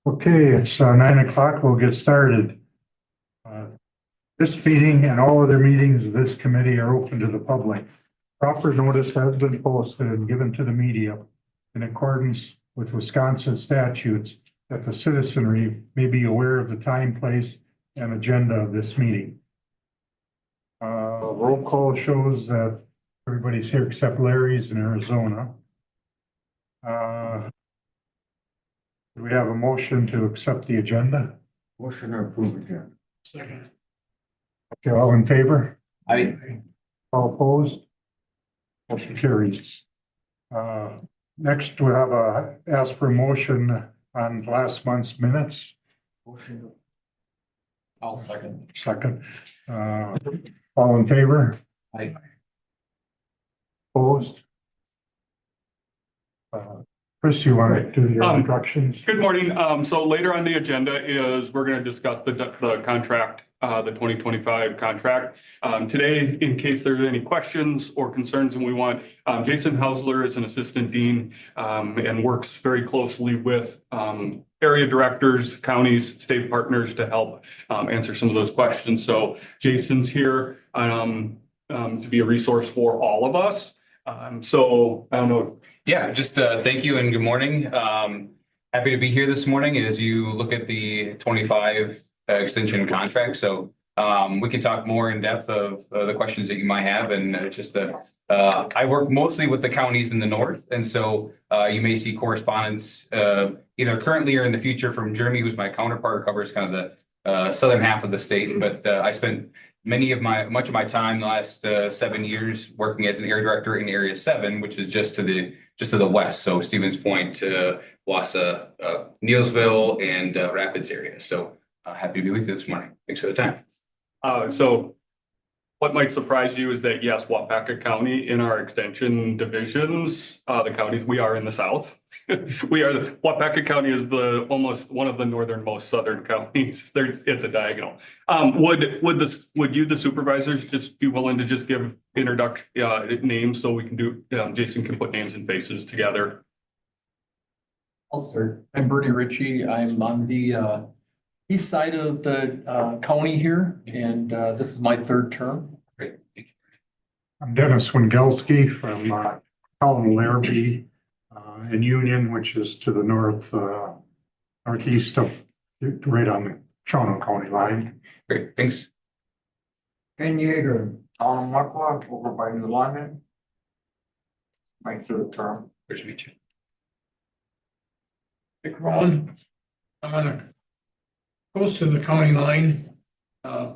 Okay, it's 9 o'clock. We'll get started. This meeting and all other meetings of this committee are open to the public. Proper notice has been posted and given to the media in accordance with Wisconsin statutes that the citizenry may be aware of the time, place, and agenda of this meeting. Roll call shows that everybody's here except Larry's in Arizona. Do we have a motion to accept the agenda? Motion to approve agenda. Second. Okay, all in favor? Aye. All opposed? Motion carries. Next, we have ask for a motion on last month's minutes. Motion. I'll second. Second. All in favor? Aye. Opposed? Chris, you want to do your introductions? Good morning. So later on the agenda is we're going to discuss the contract, the 2025 contract. Today, in case there are any questions or concerns, and we want, Jason Hausler is an assistant dean and works very closely with area directors, counties, state partners to help answer some of those questions. So Jason's here to be a resource for all of us. So I don't know. Yeah, just thank you and good morning. Happy to be here this morning as you look at the 25 extension contract. So we can talk more in depth of the questions that you might have. And just I work mostly with the counties in the north. And so you may see correspondence either currently or in the future from Jeremy, who's my counterpart, covers kind of the southern half of the state. But I spent much of my time the last 7 years working as an area director in Area 7, which is just to the west. So Stevens Point, Waupaca, Neilsville, and Rapids area. So happy to be with you this morning. Thanks for the time. So what might surprise you is that, yes, Waupaca County in our extension divisions, the counties, we are in the south. Waupaca County is almost one of the northernmost southern counties. It's a diagonal. Would you, the supervisors, just be willing to just give introduction names so we can do, Jason can put names and faces together? I'll start. I'm Bernie Ritchie. I'm on the east side of the county here, and this is my third term. Great. Thank you. I'm Dennis Wengelski from Colin Larrabee in Union, which is to the northeast of, right on the Shawano County line. Great. Thanks. Ken Yeager, Tom Mucklock over by New London. My third term. Great to meet you. Dick Rowan, I'm on a close to the county line. I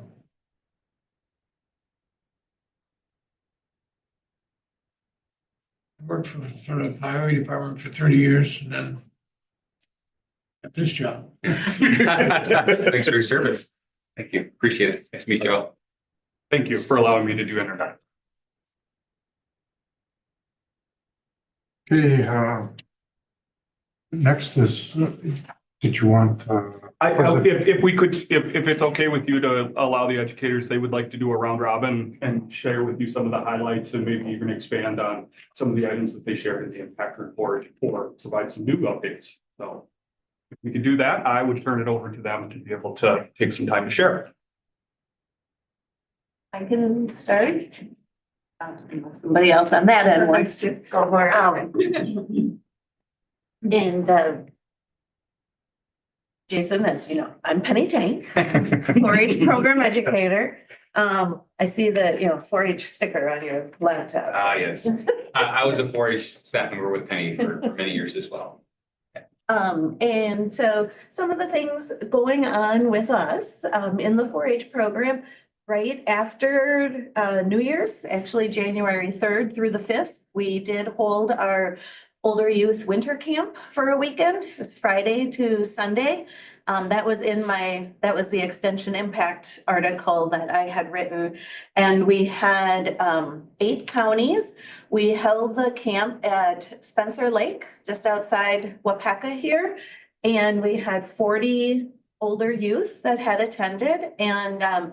worked for the highway department for 30 years and then got this job. Thanks for your service. Thank you. Appreciate it. Nice to meet you all. Thank you for allowing me to do introduction. Okay, next is, did you want? If we could, if it's okay with you to allow the educators, they would like to do a round robin and share with you some of the highlights and maybe even expand on some of the items that they shared in the impact report or provide some new updates. So if we could do that, I would turn it over to them to be able to take some time to share. I can start. Somebody else on that end wants to go more. And Jason, as you know, I'm Penny Tank, 4-H program educator. I see the 4-H sticker on your laptop. Yes. I was a 4-H staff member with Penny for many years as well. And so some of the things going on with us in the 4-H program, right after New Year's, actually January 3rd through the 5th, we did hold our older youth winter camp for a weekend. It was Friday to Sunday. That was the extension impact article that I had written. And we had 8 counties. We held the camp at Spencer Lake, just outside Waupaca here. And we had 40 older youth that had attended. And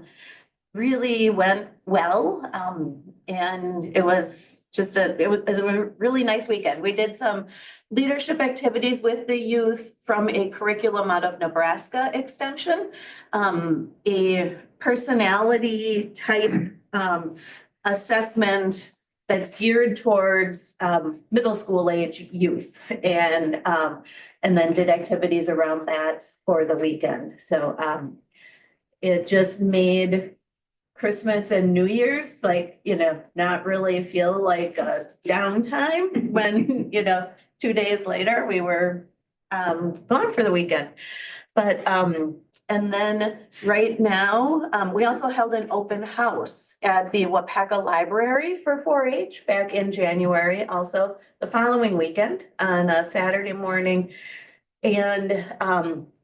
really went well. And it was just it was a really nice weekend. We did some leadership activities with the youth from a curriculum out of Nebraska Extension. A personality type assessment that's geared towards middle school age youth and then did activities around that for the weekend. So it just made Christmas and New Year's, like, not really feel like a downtime when, 2 days later we were gone for the weekend. But and then right now, we also held an open house at the Waupaca Library for 4-H back in January, also the following weekend on a Saturday morning. And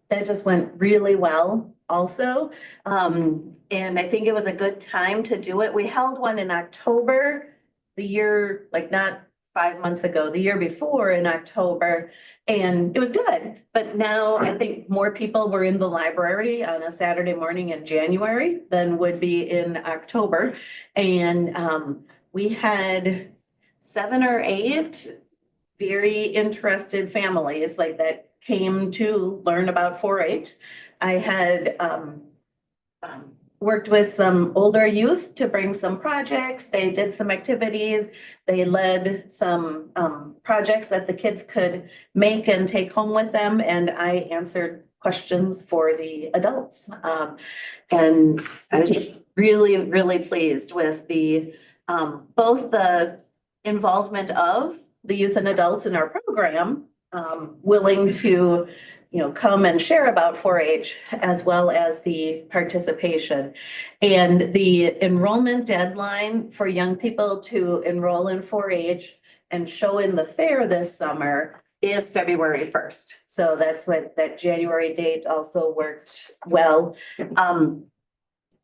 that just went really well also. And I think it was a good time to do it. We held one in October, the year, like not 5 months ago, the year before in October. And it was good, but now I think more people were in the library on a Saturday morning in January than would be in October. And we had 7 or 8 very interested families like that came to learn about 4-H. I had worked with some older youth to bring some projects. They did some activities. They led some projects that the kids could make and take home with them. And I answered questions for the adults. And I was just really, really pleased with the both the involvement of the youth and adults in our program, willing to come and share about 4-H as well as the participation. And the enrollment deadline for young people to enroll in 4-H and show in the fair this summer is February 1st. So that's what that January date also worked well.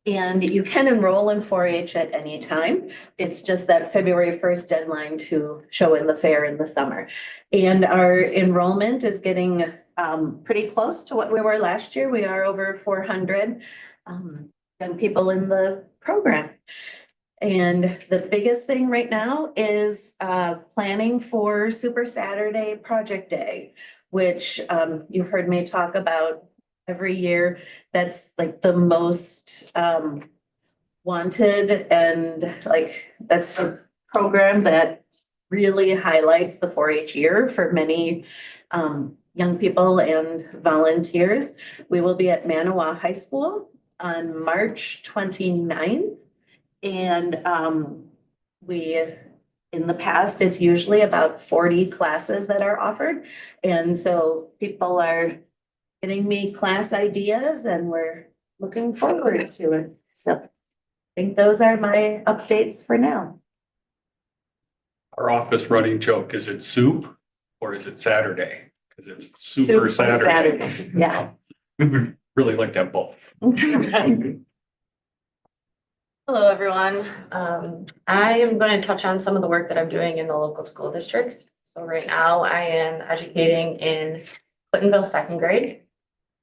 And you can enroll in 4-H at any time. It's just that February 1st deadline to show in the fair in the summer. And our enrollment is getting pretty close to what we were last year. We are over 400 young people in the program. And the biggest thing right now is planning for Super Saturday Project Day, which you've heard me talk about every year. That's like the most wanted, and like that's the program that really highlights the 4-H year for many young people and volunteers. We will be at Manawa High School on March 29th. And in the past, it's usually about 40 classes that are offered. And so people are getting me class ideas and we're looking forward to it. So I think those are my updates for now. Our office running joke, is it soup or is it Saturday? Because it's Super Saturday. Yeah. We would really like to have both. Hello, everyone. I am going to touch on some of the work that I'm doing in the local school districts. So right now I am educating in Clintonville second grade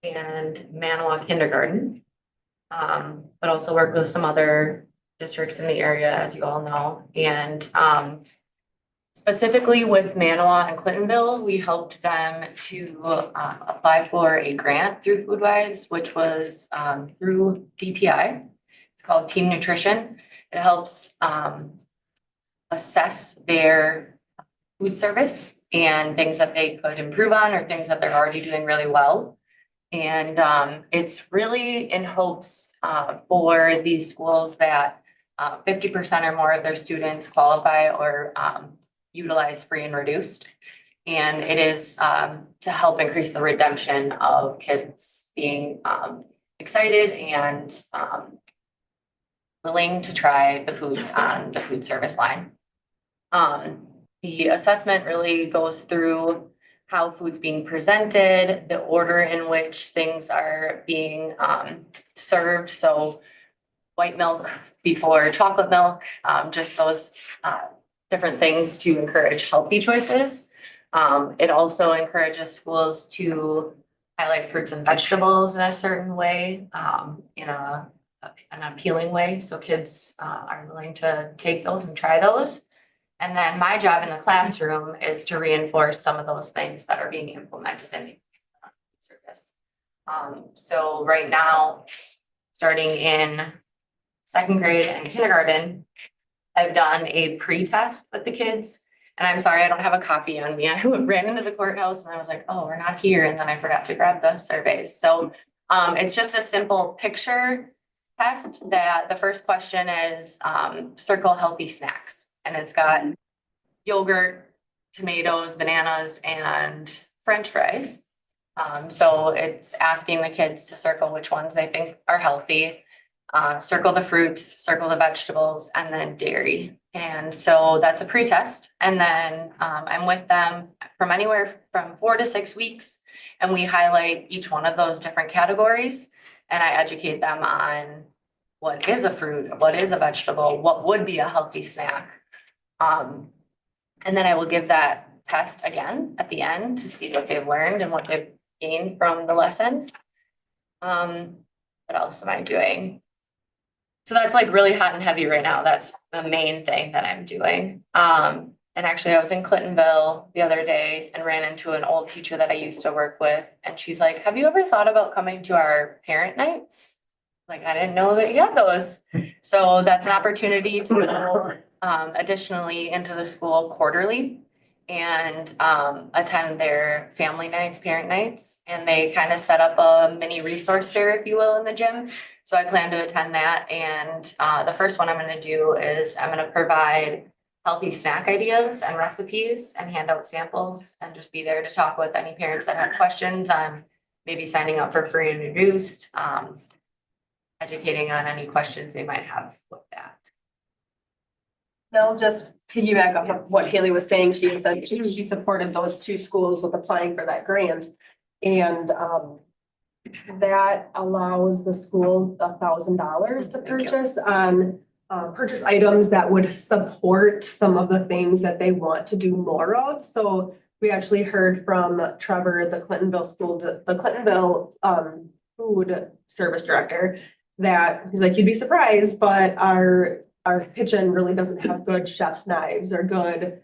and Manawa kindergarten. But also work with some other districts in the area, as you all know. And specifically with Manawa and Clintonville, we helped them to apply for a grant through FoodWise, which was through DPI. It's called Team Nutrition. It helps assess their food service and things that they could improve on or things that they're already doing really well. And it's really in hopes for these schools that 50% or more of their students qualify or utilize free and reduced. And it is to help increase the redemption of kids being excited and willing to try the foods on the food service line. The assessment really goes through how food's being presented, the order in which things are being served. So white milk before chocolate milk, just those different things to encourage healthy choices. It also encourages schools to highlight fruits and vegetables in a certain way, in a an appealing way, so kids are willing to take those and try those. And then my job in the classroom is to reinforce some of those things that are being implemented in service. So right now, starting in second grade and kindergarten, I've done a pre-test with the kids. And I'm sorry, I don't have a copy on me. I ran into the courthouse and I was like, oh, we're not here. And then I forgot to grab the surveys. So it's just a simple picture test that the first question is circle healthy snacks. And it's got yogurt, tomatoes, bananas, and French fries. So it's asking the kids to circle which ones they think are healthy, circle the fruits, circle the vegetables, and then dairy. And so that's a pre-test. And then I'm with them from anywhere from 4 to 6 weeks. And we highlight each one of those different categories. And I educate them on what is a fruit, what is a vegetable, what would be a healthy snack. And then I will give that test again at the end to see what they've learned and what they've gained from the lessons. What else am I doing? So that's like really hot and heavy right now. That's the main thing that I'm doing. And actually I was in Clintonville the other day and ran into an old teacher that I used to work with. And she's like, have you ever thought about coming to our parent nights? Like, I didn't know that you had those. So that's an opportunity to go additionally into the school quarterly and attend their family nights, parent nights. And they kind of set up a mini resource fair, if you will, in the gym. So I plan to attend that. And the first one I'm going to do is I'm going to provide healthy snack ideas and recipes and hand out samples and just be there to talk with any parents that have questions on maybe signing up for free and reduced, educating on any questions they might have with that. They'll just piggyback off of what Haley was saying. She said she supported those 2 schools with applying for that grant. And that allows the school $1,000 to purchase on purchase items that would support some of the things that they want to do more of. So we actually heard from Trevor, the Clintonville food service director, that he's like, you'd be surprised, but our kitchen really doesn't have good chef's knives or good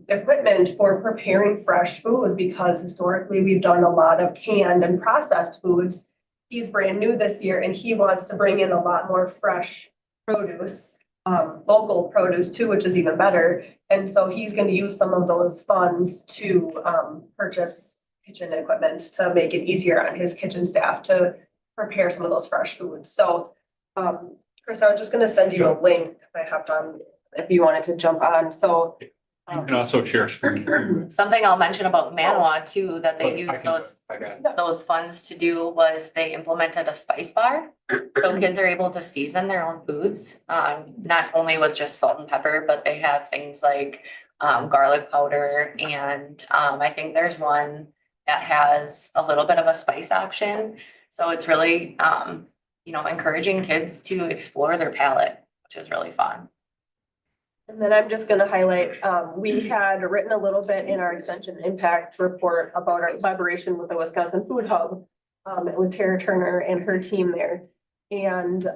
equipment for preparing fresh food, because historically we've done a lot of canned and processed foods. He's brand new this year and he wants to bring in a lot more fresh produce, local produce too, which is even better. And so he's going to use some of those funds to purchase kitchen equipment to make it easier on his kitchen staff to prepare some of those fresh foods. So Chris, I was just going to send you a link. I hopped on if you wanted to jump on. So You can also share screen. Something I'll mention about Manawa too, that they use I got it. those funds to do was they implemented a spice bar. So kids are able to season their own foods, not only with just salt and pepper, but they have things like garlic powder. And I think there's one that has a little bit of a spice option. So it's really, encouraging kids to explore their palate, which is really fun. and then I'm just gonna highlight, we had written a little bit in our extension impact report about our collaboration with the Wisconsin Food Hub, with Tara Turner and her team there. And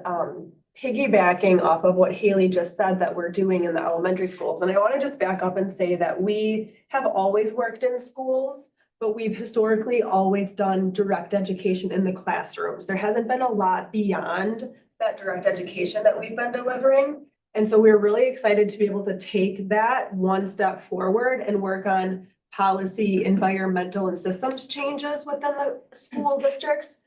piggybacking off of what Haley just said that we're doing in the elementary schools. And I want to just back up and say that we have always worked in schools, but we've historically always done direct education in the classrooms. There hasn't been a lot beyond that direct education that we've been delivering. And so we're really excited to be able to take that one step forward and work on policy, environmental, and systems changes within the school districts.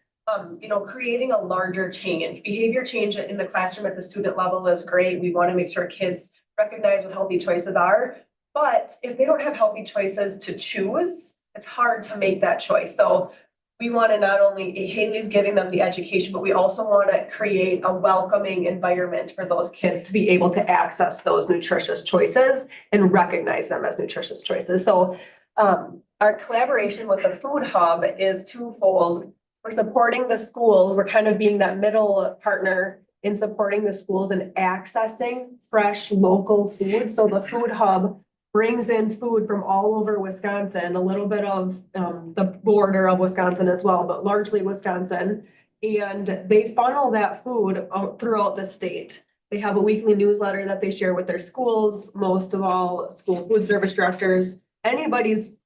Creating a larger change. Behavior change in the classroom at the student level is great. We want to make sure kids recognize what healthy choices are. But if they don't have healthy choices to choose, it's hard to make that choice. So we want to not only, Haley's giving them the education, but we also want to create a welcoming environment for those kids to be able to access those nutritious choices and recognize them as nutritious choices. So our collaboration with the Food Hub is twofold. We're supporting the schools. We're kind of being that middle partner in supporting the schools and accessing fresh local food. So the Food Hub brings in food from all over Wisconsin, a little bit of the border of Wisconsin as well, but largely Wisconsin. And they funnel that food out throughout the state. They have a weekly newsletter that they share with their schools, most of all school food service directors. Anybody's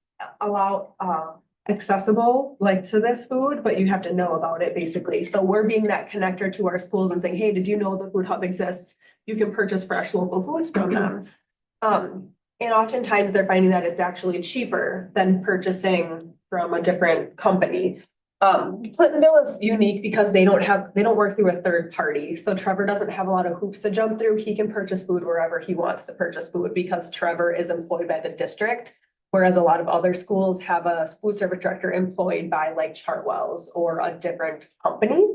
accessible like to this food, but you have to know about it basically. So we're being that connector to our schools and saying, hey, did you know the food hub exists? You can purchase fresh local foods from them. And oftentimes they're finding that it's actually cheaper than purchasing from a different company. Clintonville is unique because they don't work through a third party. So Trevor doesn't have a lot of hoops to jump through. He can purchase food wherever he wants to purchase food because Trevor is employed by the district. Whereas a lot of other schools have a food service director employed by like Chartwell's or a different company.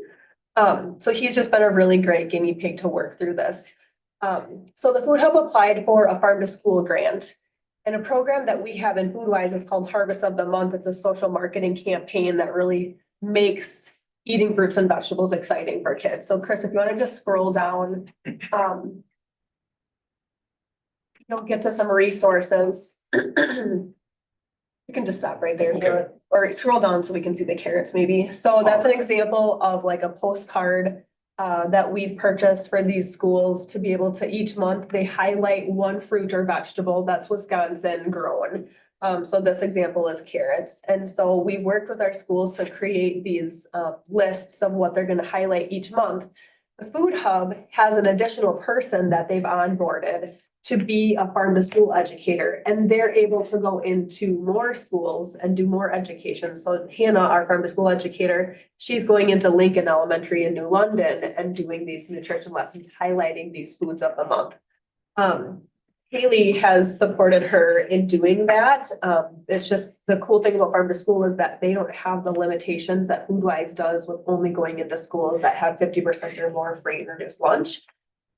So he's just been a really great guinea pig to work through this. So the Food Hub applied for a farm to school grant. And a program that we have in FoodWise is called Harvest of the Month. It's a social marketing campaign that really makes eating fruits and vegetables exciting for kids. So Chris, if you want to just scroll down, you'll get to some resources. You can just stop right there, Okay. or scroll down so we can see the carrots maybe. So that's an example of like a postcard that we've purchased for these schools to be able to each month, they highlight one fruit or vegetable that's Wisconsin grown. So this example is carrots. And so we've worked with our schools to create these lists of what they're going to highlight each month. The Food Hub has an additional person that they've onboarded to be a farm to school educator, and they're able to go into more schools and do more education. So Hannah, our farm to school educator, she's going into Lincoln Elementary in New London and doing these nutrition lessons, highlighting these foods of the month. Haley has supported her in doing that. It's just the cool thing about farm to school is that they don't have the limitations that FoodWise does with only going into schools that have 50% or more free and reduced lunch.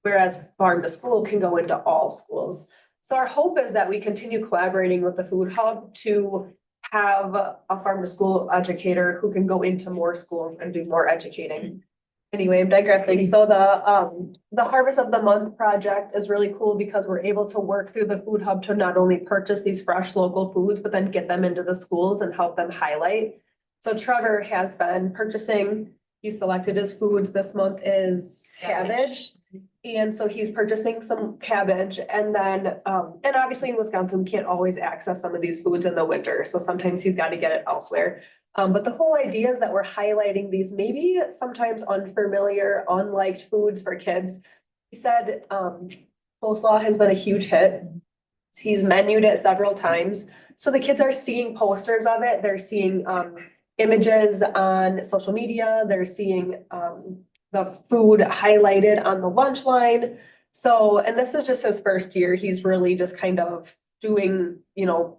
Whereas farm to school can go into all schools. So our hope is that we continue collaborating with the Food Hub to have a farm to school educator who can go into more schools and do more educating. Anyway, I'm digressing. So the Harvest of the Month project is really cool because we're able to work through the Food Hub to not only purchase these fresh local foods, but then get them into the schools and help them highlight. So Trevor has been purchasing, he selected his foods. This month is cabbage. And so he's purchasing some cabbage and then, and obviously in Wisconsin, we can't always access some of these foods in the winter. So sometimes he's got to get it elsewhere. But the whole idea is that we're highlighting these maybe sometimes unfamiliar, unliked foods for kids. He said, coleslaw has been a huge hit. He's menued it several times. So the kids are seeing posters of it. They're seeing, images on social media. They're seeing, the food highlighted on the lunch line. So, and this is just his first year. He's really just kind of doing,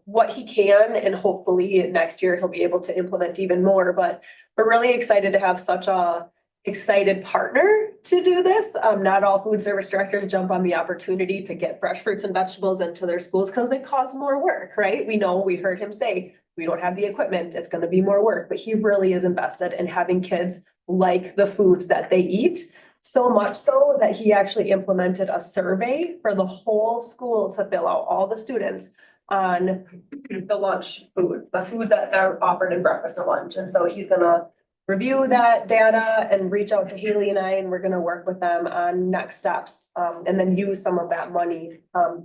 what he can, and hopefully next year he'll be able to implement even more. But we're really excited to have such a excited partner to do this. Not all food service directors jump on the opportunity to get fresh fruits and vegetables into their schools because they cause more work, right? We heard him say, we don't have the equipment, it's going to be more work, but he really is invested in having kids like the foods that they eat. So much so that he actually implemented a survey for the whole school to fill out, all the students, on the lunch food, the foods that are offered in breakfast and lunch. And so he's gonna review that data and reach out to Haley and I, and we're gonna work with them on next steps, and then use some of that money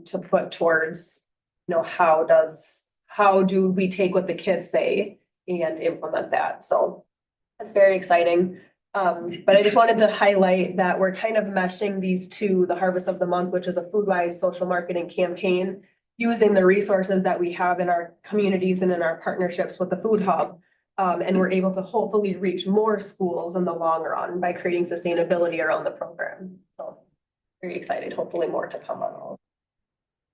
to put towards, how do we take what the kids say and implement that? So that's very exciting. But I just wanted to highlight that we're kind of meshing these two, the Harvest of the Month, which is a FoodWise social marketing campaign, using the resources that we have in our communities and in our partnerships with the Food Hub. And we're able to hopefully reach more schools in the long run by creating sustainability around the program. So very excited, hopefully more to come on all.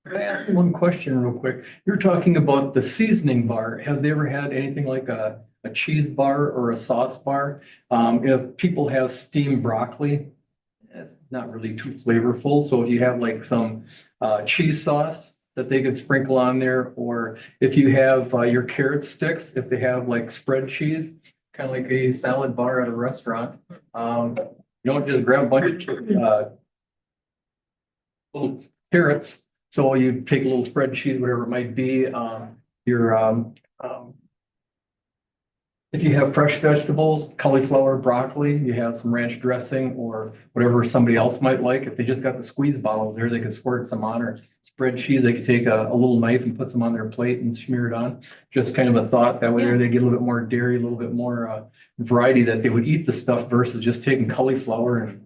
Can I ask one question real quick? You're talking about the seasoning bar. Have they ever had anything like a cheese bar or a sauce bar? If people have steamed broccoli, it's not really too flavorful. So if you have like some cheese sauce that they could sprinkle on there, or if you have your carrot sticks, if they have like spread cheese, kind of like a salad bar at a restaurant, you don't just grab a bunch of little carrots. So you take a little spread cheese, whatever it might be, your If you have fresh vegetables, cauliflower, broccoli, you have some ranch dressing or whatever somebody else might like. If they just got the squeeze bottles there, they could squirt some on, or spread cheese. They could take a little knife and put some on their plate and smear it on. Just kind of a thought. That way Yeah. they get a little bit more dairy, a little bit more variety that they would eat the stuff versus just taking cauliflower and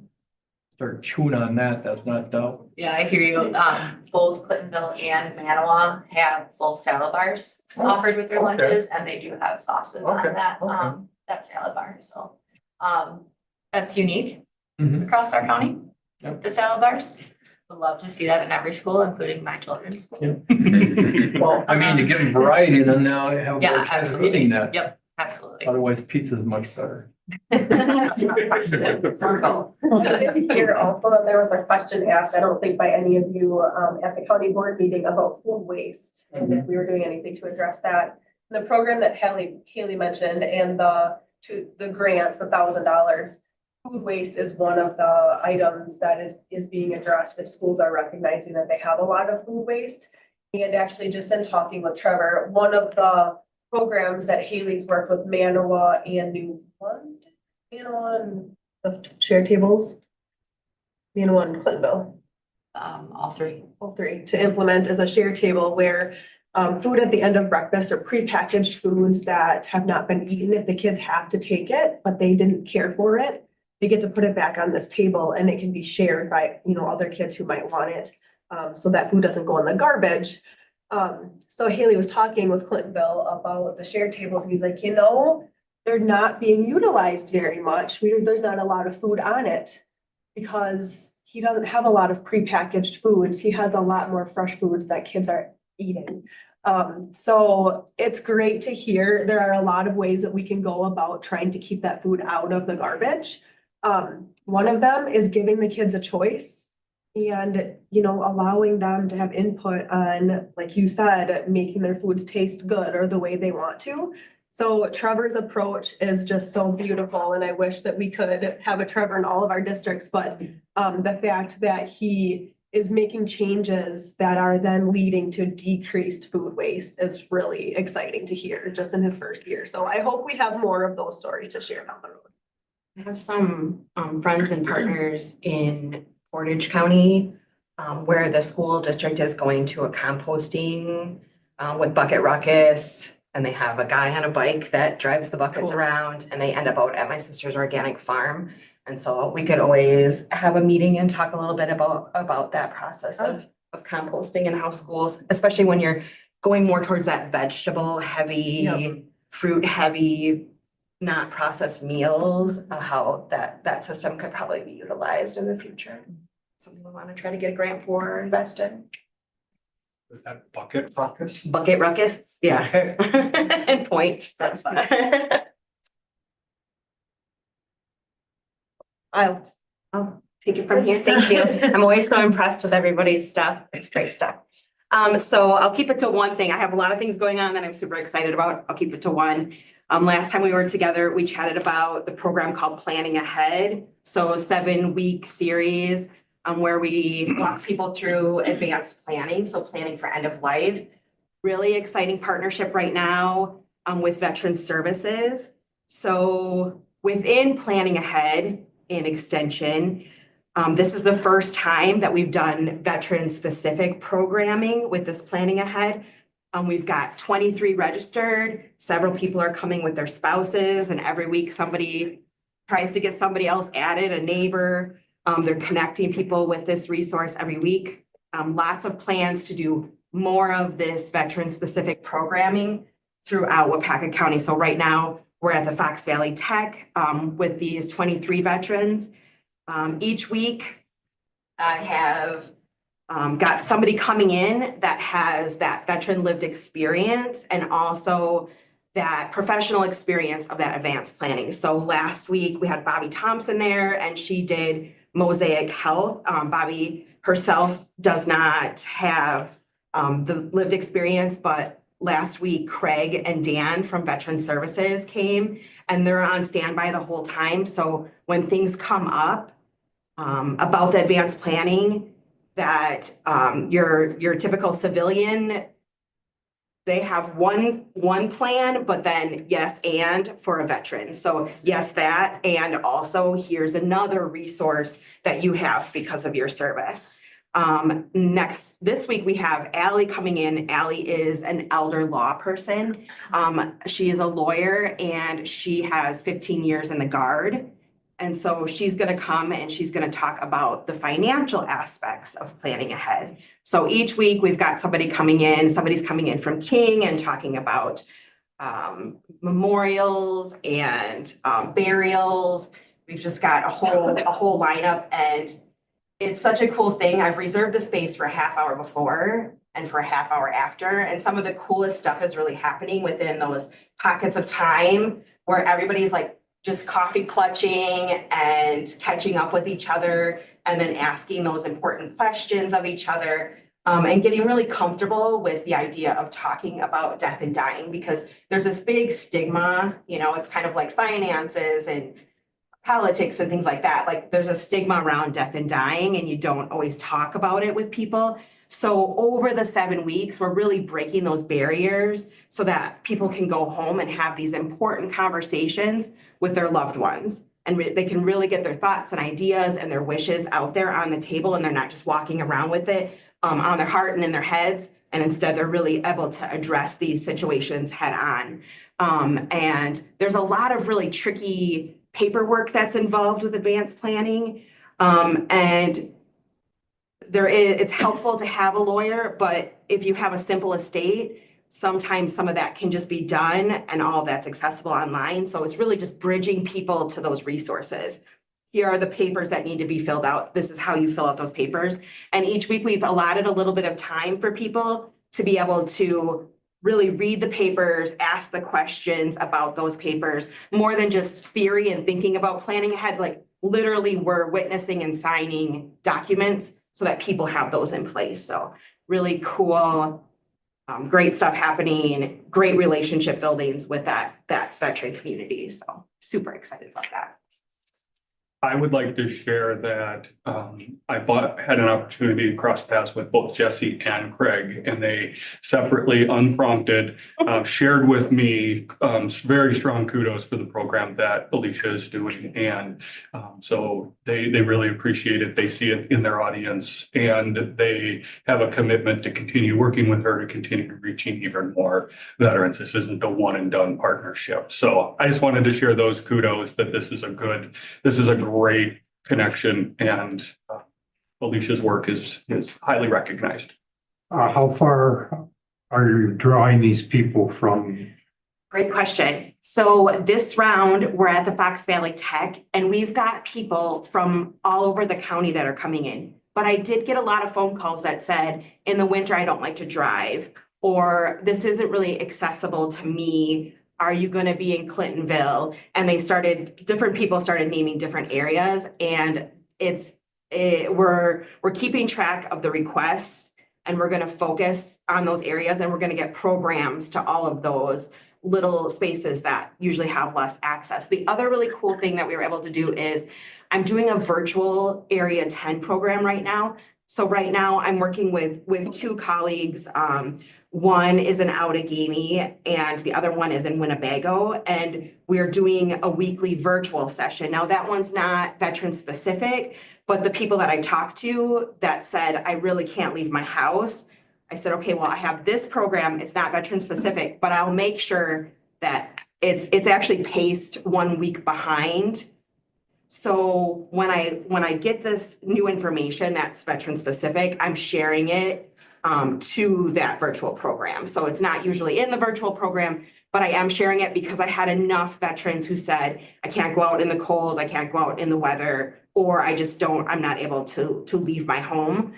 start chewing on that. That's not Yeah, I hear you. Both Clintonville and Manawa have full salad bars offered with their Okay. lunches, and they do have sauces on Okay, that, okay. that salad bar, so. That's unique Mhm. across our county, Yep. the salad bars. Would love to see that in every school, including my children's school. Well, I mean, to give them variety and then now they have a Yeah, better chance of absolutely. eating that. Yep, absolutely. Otherwise, pizza's much better. Here also that there was a question asked, I don't think by any of you, at the county board meeting about food waste. And if we were doing anything to address that. The program that Haley mentioned and the grants, $1,000. Food waste is one of the items that is being addressed if schools are recognizing that they have a lot of food waste. And actually just in talking with Trevor, one of the programs that Haley's worked with Manawa and Manawa and the share tables. Manawa and Clintonville, All three. all three, to implement is a share table where food at the end of breakfast or prepackaged foods that have not been eaten, if the kids have to take it, but they didn't care for it, they get to put it back on this table and it can be shared by, other kids who might want it. So that food doesn't go in the garbage. So Haley was talking with Clintonville about the share tables and he's like, they're not being utilized very much. There's not a lot of food on it because he doesn't have a lot of prepackaged foods. He has a lot more fresh foods that kids are eating. So it's great to hear. There are a lot of ways that we can go about trying to keep that food out of the garbage. One of them is giving the kids a choice and, allowing them to have input on, like you said, making their foods taste good or the way they want to. So Trevor's approach is just so beautiful. And I wish that we could have a Trevor in all of our districts, but the fact that he is making changes that are then leading to decreased food waste is really exciting to hear just in his first year. So I hope we have more of those stories to share down the road. I have some friends and partners in Portage County where the school district is going to a composting with Bucket Ruckus. And they have a guy on a bike that drives the buckets Cool. around and they end up out at my sister's organic farm. And so we could always have a meeting and talk a little bit about that process of composting and how schools, especially when you're going more towards that vegetable heavy, Yep. fruit heavy, not processed meals, how that system could probably be utilized in the future. Something we want to try to get a grant for or invest in. Is that bucket ruckus? Bucket Ruckus, yeah. Okay. And point. That's fine. I'll take it from here. Thank you. I'm always so impressed with everybody's stuff. It's great stuff. So I'll keep it to one thing. I have a lot of things going on that I'm super excited about. I'll keep it to one. Last time we were together, we chatted about the program called Planning Ahead. So 7-week series where we walk people through advanced planning. So planning for end of life. Really exciting partnership right now with Veterans Services. So within Planning Ahead in Extension, this is the first time that we've done veteran-specific programming with this Planning Ahead. We've got 23 registered. Several people are coming with their spouses, and every week somebody tries to get somebody else added, a neighbor. They're connecting people with this resource every week. Lots of plans to do more of this veteran-specific programming throughout Waupaca County. So right now, we're at the Fox Valley Tech with these 23 veterans. Each week, I have got somebody coming in that has that veteran lived experience and also that professional experience of that advanced planning. So last week, we had Bobby Thompson there and she did Mosaic Health. Bobby herself does not have the lived experience, but last week, Craig and Dan from Veterans Services came and they're on standby the whole time. So when things come up about the advanced planning that your typical civilian, they have one plan, but then yes, and for a veteran. So yes, that, and also here's another resource that you have because of your service. This week we have Allie coming in. Allie is an elder law person. She is a lawyer and she has 15 years in the Guard. And so she's gonna come and she's gonna talk about the financial aspects of planning ahead. So each week we've got somebody coming in, somebody's coming in from King and talking about memorials and burials. We've just got a whole lineup, and it's such a cool thing. I've reserved the space for a half hour before and for a half hour after. And some of the coolest stuff is really happening within those pockets of time where everybody's like just coffee clutching and catching up with each other and then asking those important questions of each other. And getting really comfortable with the idea of talking about death and dying, because there's this big stigma, it's kind of like finances and politics and things like that. Like there's a stigma around death and dying and you don't always talk about it with people. So over the 7 weeks, we're really breaking those barriers so that people can go home and have these important conversations with their loved ones. And they can really get their thoughts and ideas and their wishes out there on the table, and they're not just walking around with it on their heart and in their heads. And instead they're really able to address these situations head on. And there's a lot of really tricky paperwork that's involved with advanced planning. And it's helpful to have a lawyer, but if you have a simple estate, sometimes some of that can just be done and all of that's accessible online. So it's really just bridging people to those resources. Here are the papers that need to be filled out. This is how you fill out those papers. And each week we've allotted a little bit of time for people to be able to really read the papers, ask the questions about those papers, more than just theory and thinking about planning ahead. Like literally we're witnessing and signing documents so that people have those in place. So really cool, great stuff happening, great relationship buildings with that veteran community. So super excited about that. I would like to share that I had an opportunity to cross paths with both Jesse and Craig, and they separately, unprompted, shared with me very strong kudos for the program that Alicia is doing. And so they really appreciate it. They see it in their audience, and they have a commitment to continue working with her to continue reaching even more veterans. This isn't a one and done partnership. So I just wanted to share those kudos that this is a great connection, and Alicia's work is highly recognized. How far are you drawing these people from? Great question. So this round, we're at the Fox Valley Tech, and we've got people from all over the county that are coming in. But I did get a lot of phone calls that said, in the winter, I don't like to drive, or this isn't really accessible to me. Are you going to be in Clintonville? And different people started naming different areas, and we're keeping track of the requests, and we're going to focus on those areas, and we're going to get programs to all of those little spaces that usually have less access. The other really cool thing that we were able to do is I'm doing a virtual Area 10 program right now. So right now I'm working with two colleagues. One is in Outagamie and the other one is in Winnebago, and we're doing a weekly virtual session. Now that one's not veteran specific, but the people that I talked to that said, I really can't leave my house. I said, okay, well, I have this program. It's not veteran specific, but I'll make sure that it's actually paced 1 week behind. So when I get this new information that's veteran specific, I'm sharing it to that virtual program. So it's not usually in the virtual program, but I am sharing it because I had enough veterans who said, I can't go out in the cold, I can't go out in the weather, or I'm not able to leave my home.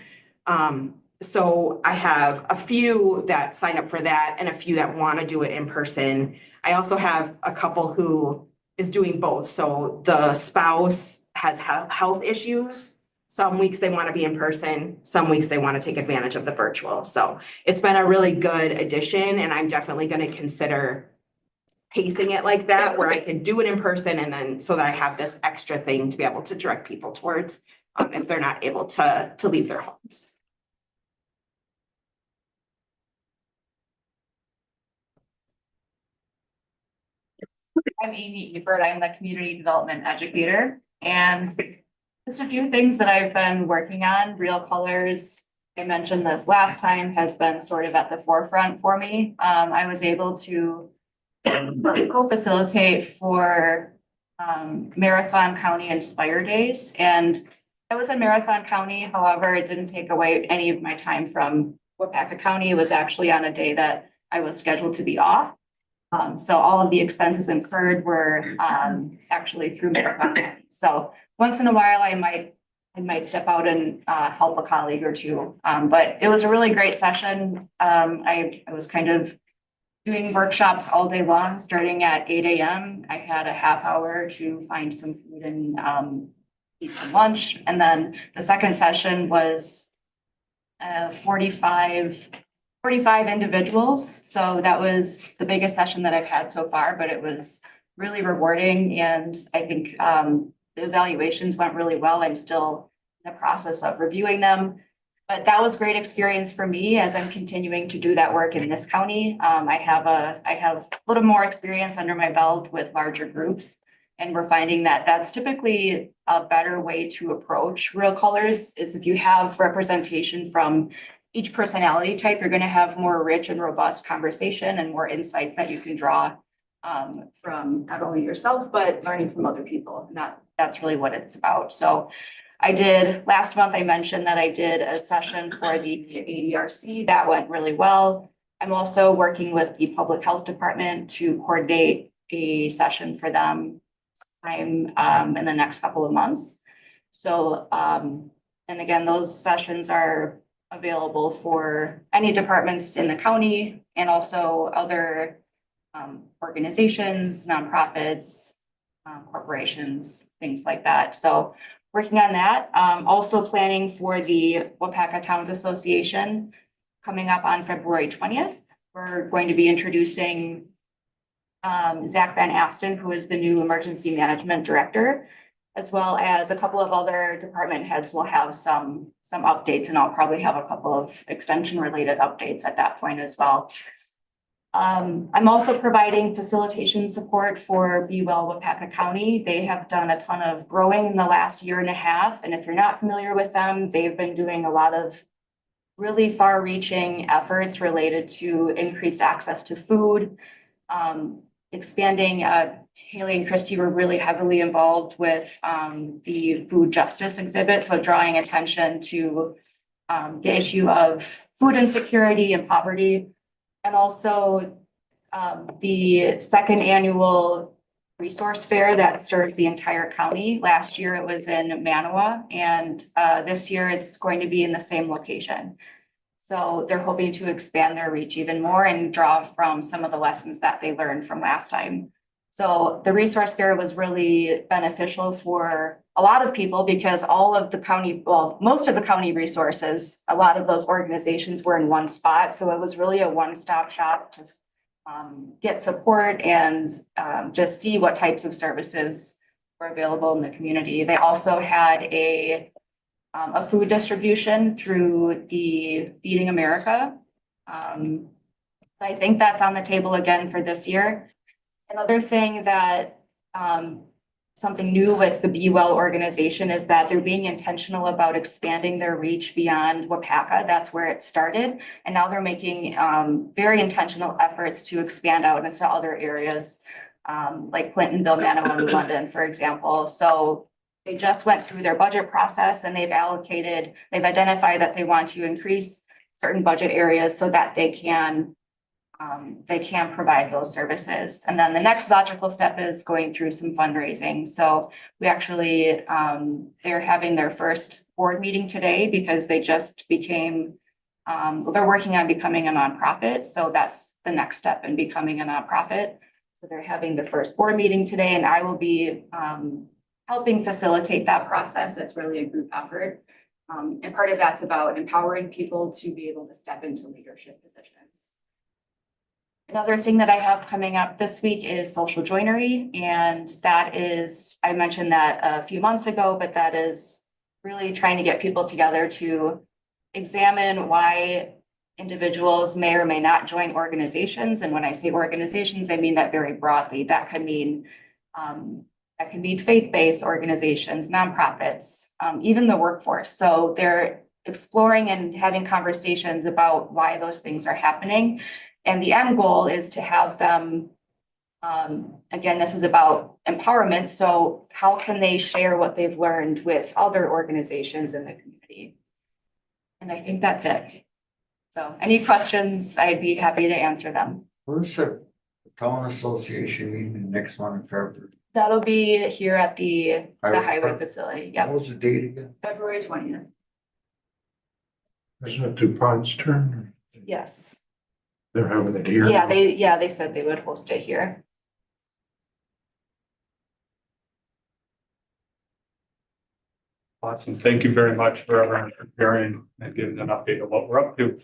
So I have a few that sign up for that and a few that want to do it in person. I also have a couple who is doing both. So the spouse has health issues. Some weeks they want to be in person, some weeks they want to take advantage of the virtual. So it's been a really good addition, and I'm definitely going to consider pacing it like that, where I can do it in person, and then so that I have this extra thing to be able to direct people towards if they're not able to leave their homes. I'm Amy Ebert. I'm the community development educator. And just a few things that I've been working on. Real Colors, I mentioned this last time, has been sort of at the forefront for me. I was able to co-facilitate for Marathon County Inspire Days. And I was in Marathon County, however, it didn't take away any of my time from Waupaca County. It was actually on a day that I was scheduled to be off. So all of the expenses incurred were actually through Marathon County. So once in a while, I might step out and help a colleague or two. But it was a really great session. I was kind of doing workshops all day long, starting at 8 a.m. I had a half hour to find some food and eat some lunch. And then the second session was 45 individuals. So that was the biggest session that I've had so far, but it was really rewarding. And I think the evaluations went really well. I'm still in the process of reviewing them. But that was great experience for me as I'm continuing to do that work in this county. I have a little more experience under my belt with larger groups. And we're finding that that's typically a better way to approach Real Colors is if you have representation from each personality type, you're going to have more rich and robust conversation and more insights that you can draw from not only yourself, but learning from other people. And that's really what it's about. So last month, I mentioned that I did a session for the ADRC that went really well. I'm also working with the public health department to coordinate a session for them in the next couple of months. So, and again, those sessions are available for any departments in the county and also other organizations, nonprofits, corporations, things like that. So working on that, also planning for the Waupaca Towns Association coming up on February 20th. We're going to be introducing Zach Van Asten, who is the new emergency management director, as well as a couple of other department heads will have some updates, and I'll probably have a couple of extension related updates at that point as well. I'm also providing facilitation support for Be Well Waupaca County. They have done a ton of growing in the last year and a half. And if you're not familiar with them, they've been doing a lot of really far reaching efforts related to increased access to food, expanding. Haley and Christy were really heavily involved with the food justice exhibit. So drawing attention to the issue of food insecurity and poverty. And also the second annual resource fair that serves the entire county. Last year it was in Manawa, and this year it's going to be in the same location. So they're hoping to expand their reach even more and draw from some of the lessons that they learned from last time. So the resource fair was really beneficial for a lot of people because all of the county, well, most of the county resources, a lot of those organizations were in one spot. So it was really a one-stop shop to get support and just see what types of services were available in the community. They also had a food distribution through the Feeding America. So I think that's on the table again for this year. Another thing that something new with the Be Well organization is that they're being intentional about expanding their reach beyond Waupaca. That's where it started. And now they're making very intentional efforts to expand out into other areas like Clintonville, Manawa, and London, for example. So they just went through their budget process and they've identified that they want to increase certain budget areas so that they can provide those services. And then the next logical step is going through some fundraising. So we actually, they're having their first board meeting today because they just became, they're working on becoming a nonprofit. So that's the next step in becoming a nonprofit. So they're having the first board meeting today and I will be helping facilitate that process. It's really a group effort. And part of that's about empowering people to be able to step into leadership positions. Another thing that I have coming up this week is social joinery. And that is, I mentioned that a few months ago, but that is really trying to get people together to examine why individuals may or may not join organizations. And when I say organizations, I mean that very broadly. That could mean faith-based organizations, nonprofits, even the workforce. So they're exploring and having conversations about why those things are happening. And the end goal is to have them, again, this is about empowerment. So how can they share what they've learned with other organizations in the community? And I think that's it. So any questions, I'd be happy to answer them. Where's the town association meeting next month in February? That'll be here at the Highway highway Park. facility. What Yep, was the date again? February 20th. Isn't it DuPont's turn? Yes. They're having it here. Yeah, they said they would host it here. Awesome. Thank you very much for everyone preparing and giving an update of what we're up to.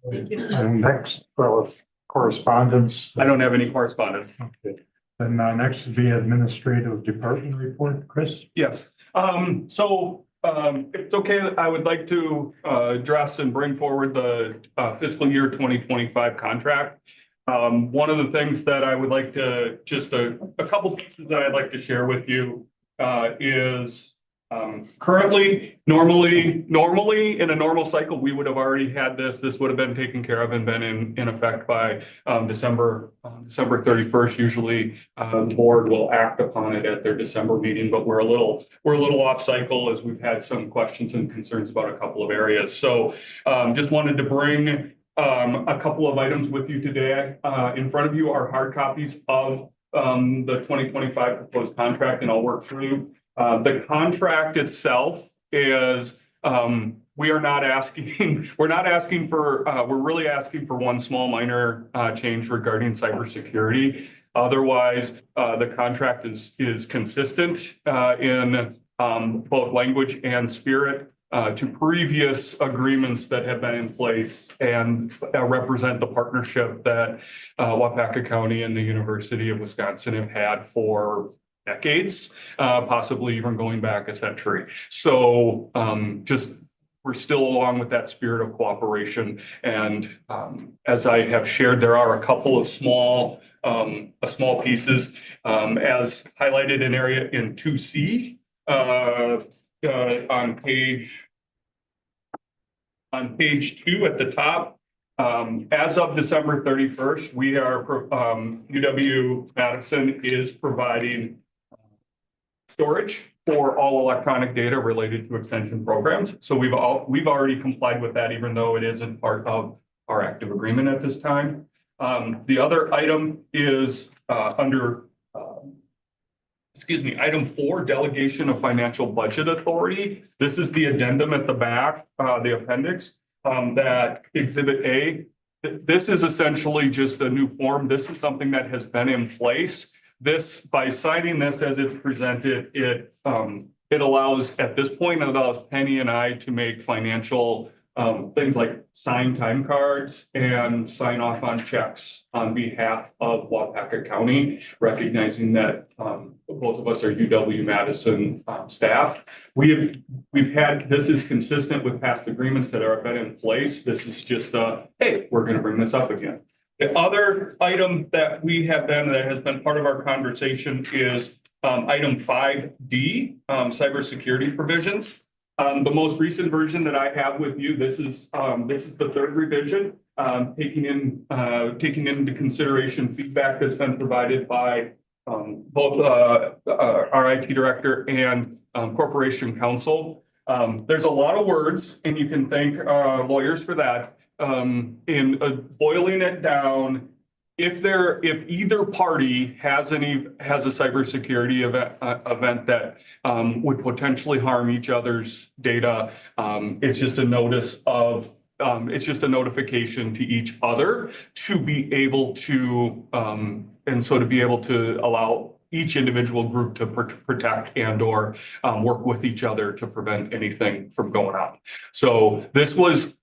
And next, well, correspondence. I don't have any correspondence. Okay. Then next would be administrative department report, Chris. Yes, if it's okay, I would like to address and bring forward the fiscal year 2025 contract. One of the things that I would like to, just a couple pieces that I'd like to share with you is currently, normally in a normal cycle, we would have already had this would have been taken care of and been in effect by December 31st. Usually the board will act upon it at their December meeting, but we're a little off cycle as we've had some questions and concerns about a couple of areas. So just wanted to bring a couple of items with you today. In front of you are hard copies of the 2025 proposed contract, and I'll work through. The contract itself is, we're really asking for one small minor change regarding cybersecurity. Otherwise, the contract is consistent in both language and spirit to previous agreements that have been in place and represent the partnership that Waupaca County and the University of Wisconsin have had for decades, possibly even going back a century. So we're still along with that spirit of cooperation. And as I have shared, there are a couple of small pieces as highlighted in area in 2C on page 2 at the top. As of December 31st, we are UW-Madison is providing storage for all electronic data related to extension programs. So we've already complied with that, even though it isn't part of our active agreement at this time. The other item is under item 4, delegation of financial budget authority. This is the addendum at the back, the appendix, that exhibit A. This is essentially just a new form. This is something that has been in place. This, by signing this as it's presented, it allows, at this point, it allows Penny and I to make financial things like sign time cards and sign off on checks on behalf of Waupaca County, recognizing that both of us are UW-Madison staff. We've had, this is consistent with past agreements that have been in place. This is just hey, we're going to bring this up again. The other item that has been part of our conversation is item 5D, cybersecurity provisions. The most recent version that I have with you, this is the third revision, taking into consideration feedback that's been provided by both our IT director and corporation counsel. There's a lot of words, and you can thank lawyers for that. In boiling it down, if either party has a cybersecurity event that would potentially harm each other's data, it's just a notification to each other to be able to allow each individual group to protect and or work with each other to prevent anything from going on. So this was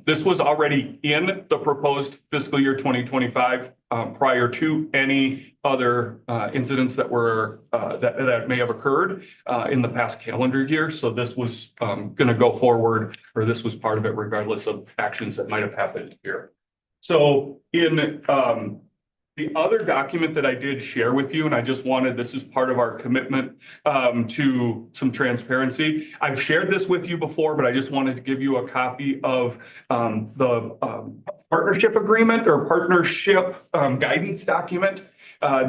This was already in the proposed fiscal year 2025 prior to any other incidents that were that may have occurred in the past calendar year. So this was going to go forward, or this was part of it regardless of actions that might have happened here. So in the other document that I did share with you, and I just wanted, this is part of our commitment to some transparency. I've shared this with you before, but I just wanted to give you a copy of the partnership agreement or partnership guidance document.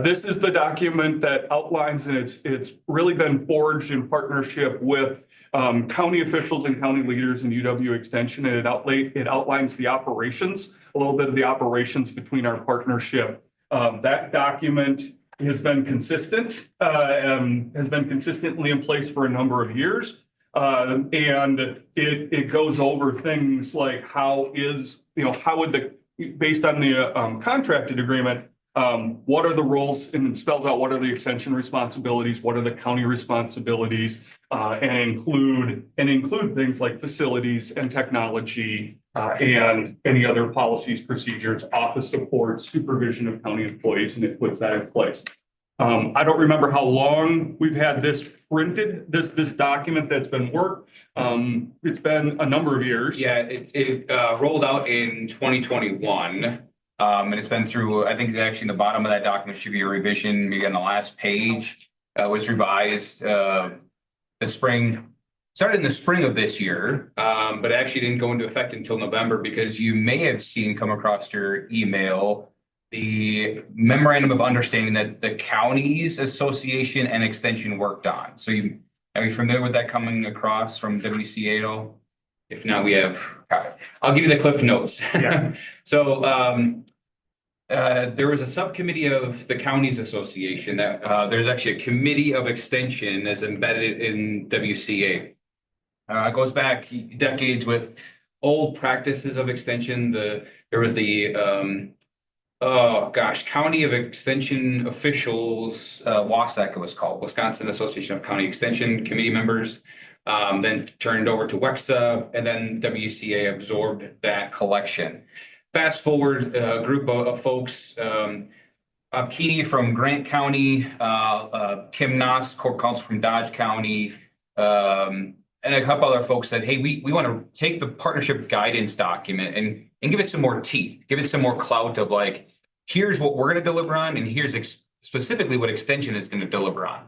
This is the document that outlines, and it's really been forged in partnership with county officials and county leaders in UW Extension, and it outlines the operations, a little bit of the operations between our partnership. That document has been consistent, has been consistently in place for a number of years. And it goes over things like how would based on the contracted agreement, what are the roles, and it spells out what are the extension responsibilities, what are the county responsibilities, and include things like facilities and technology, and any other policies, procedures, office support, supervision of county employees, and it puts that in place. I don't remember how long we've had this printed, this document that's been worked. It's been a number of years. Yeah, it rolled out in 2021. And it's been through, I think actually the bottom of that document should be a revision, maybe on the last page, was revised started in the spring of this year, but actually didn't go into effect until November, because you may have seen come across your email the memorandum of understanding that the counties association and extension worked on. So are you familiar with that coming across from WCA at all? If not, I'll give you the cliff notes. Yeah. So there was a subcommittee of the counties association that there's actually a committee of extension that's embedded in WCA. It goes back decades with old practices of extension. There was the County of Extension Officials, WASEC it was called, Wisconsin Association of County Extension Committee Members. Then turned over to WEXA, and then WCA absorbed that collection. Fast forward, a group of folks, Petey from Grant County, Kim Noss, Corp Counsel from Dodge County, and a couple other folks said, hey, we want to take the partnership guidance document and give it some more teeth, give it some more clout of like, here's what we're going to deliver on, and here's specifically what extension is going to deliver on.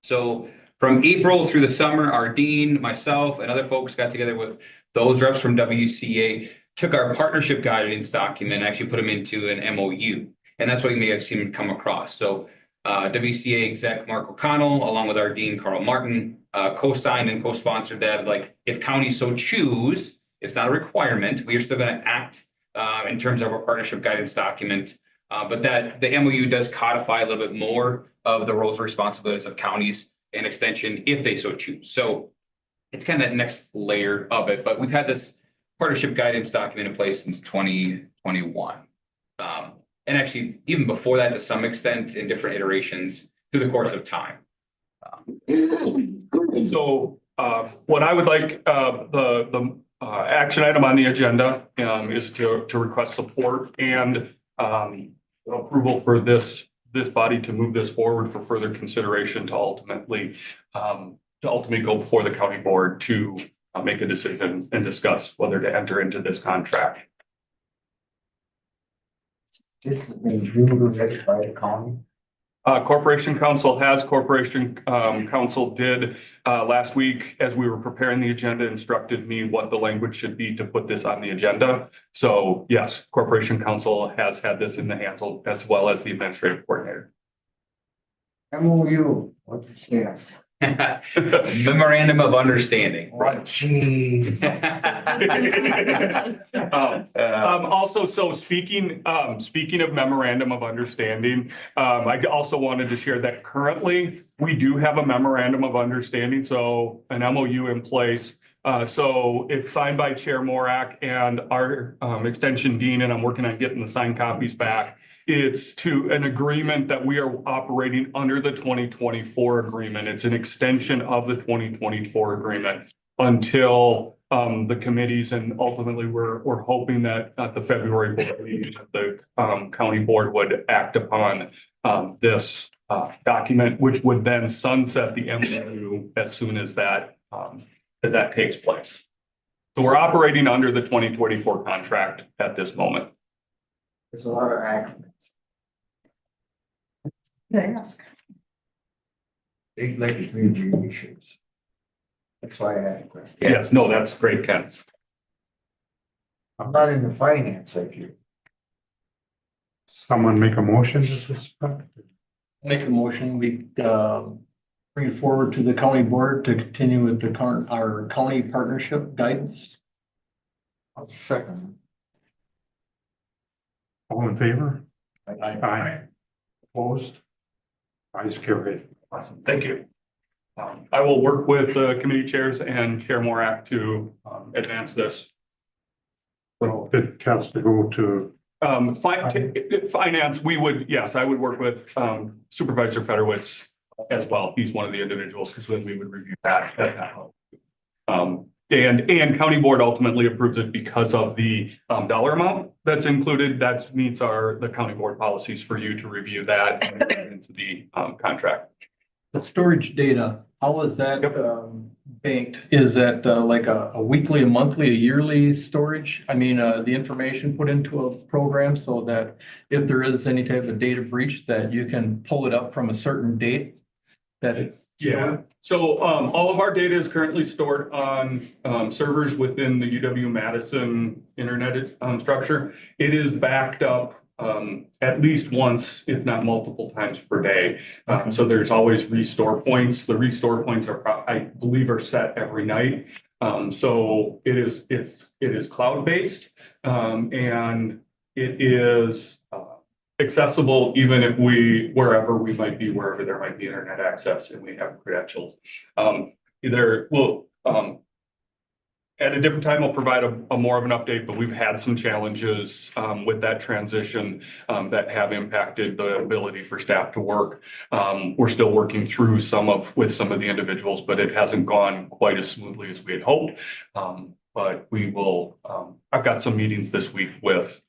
So from April through the summer, our dean, myself, and other folks got together with those reps from WCA, took our partnership guidance document and actually put them into an MOU. And that's what you may have seen come across. So WCA exec Mark O'Connell, along with our dean, Carl Martin, co-signed and co-sponsored that. Like, if counties so choose, it's not a requirement. We are still going to act in terms of our partnership guidance document. But that the MOU does codify a little bit more of the roles and responsibilities of counties and extension if they so choose. So it's kind of that next layer of it. But we've had this partnership guidance document in place since 2021. And actually, even before that, to some extent, in different iterations through the course of time. So what I would like, the action item on the agenda is to request support and approval for this body to move this forward for further consideration to ultimately go before the county board to make a decision and discuss whether to enter into this contract. This has been reviewed by the county. Corporation Council did last week, as we were preparing the agenda, instructed me what the language should be to put this on the agenda. So yes, Corporation Council has had this in the hands, as well as the administrative coordinator. MOU, what's it stand? Memorandum of Understanding. Right, jeez. Also, so speaking of memorandum of understanding, I also wanted to share that currently we do have a memorandum of understanding, so an MOU in place. So it's signed by Chair Morak and our extension dean, and I'm working on getting the signed copies back. It's to an agreement that we are operating under the 2024 agreement. It's an extension of the 2024 agreement. until the committees, and ultimately we're hoping that at the February board meeting, the county board would act upon this document, which would then sunset the MOU as soon as that takes place. So we're operating under the 2024 contract at this moment. There's a lot of acronyms. Can I ask? Big legislative abbreviations. That's why I had a question. Yes, no, that's great, Ken. I'm not in the finance section. Someone make a motion to this effect? Make a motion, we bring it forward to the county board to continue with the current, our county partnership guidance. I'll second. All in favor? Aye. Aye. Opposed? Ayes carried. Awesome, thank you. I will work with the committee chairs and Chair Morak to advance this. So it has to go to, Finance, yes, I would work with Supervisor Federowitz as well. He's one of the individuals, because then we would review that. And county board ultimately approves it because of the dollar amount that's included. That meets the county board policies for you to review that and into the contract. The storage data, how is that banked? Is that like a weekly, a monthly, a yearly storage? I mean, the information put into a program so that if there is any type of data breach, that you can pull it up from a certain date that it's stored? So all of our data is currently stored on servers within the UW-Madison internet structure. It is backed up at least once, if not multiple times per day. So there's always restore points. The restore points I believe are set every night. So it is cloud-based and it is accessible even if wherever there might be internet access and we have credentials. At a different time, I'll provide a more of an update, but we've had some challenges with that transition that have impacted the ability for staff to work. We're still working through with some of the individuals, but it hasn't gone quite as smoothly as we had hoped. But we will, I've got some meetings this week with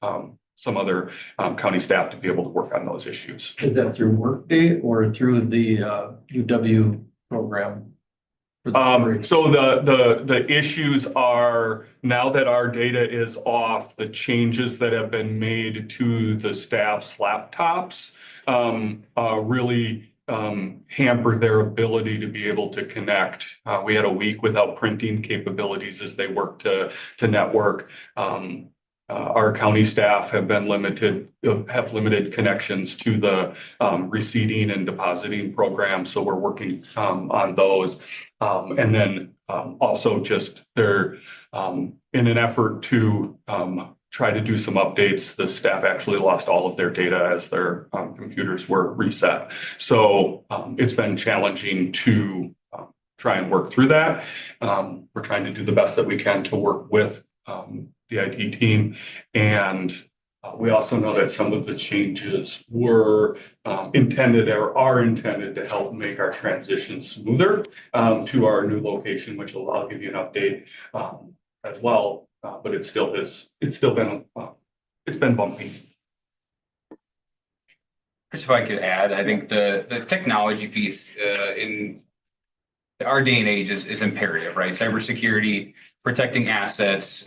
some other county staff to be able to work on those issues. Is that through Workday or through the UW program? So the issues are, now that our data is off, the changes that have been made to the staff's laptops really hamper their ability to be able to connect. We had a week without printing capabilities as they work to network. Our county staff have limited connections to the receipting and depositing programs, so we're working on those. And then also just they're in an effort to try to do some updates. The staff actually lost all of their data as their computers were reset. So it's been challenging to try and work through that. We're trying to do the best that we can to work with the IT team. And we also know that some of the changes were intended or are intended to help make our transition smoother to our new location, which I'll give you an update as well. But it's been bumpy. Chris, if I could add, I think the technology piece in our day and age is imperative, right? Cybersecurity, protecting assets.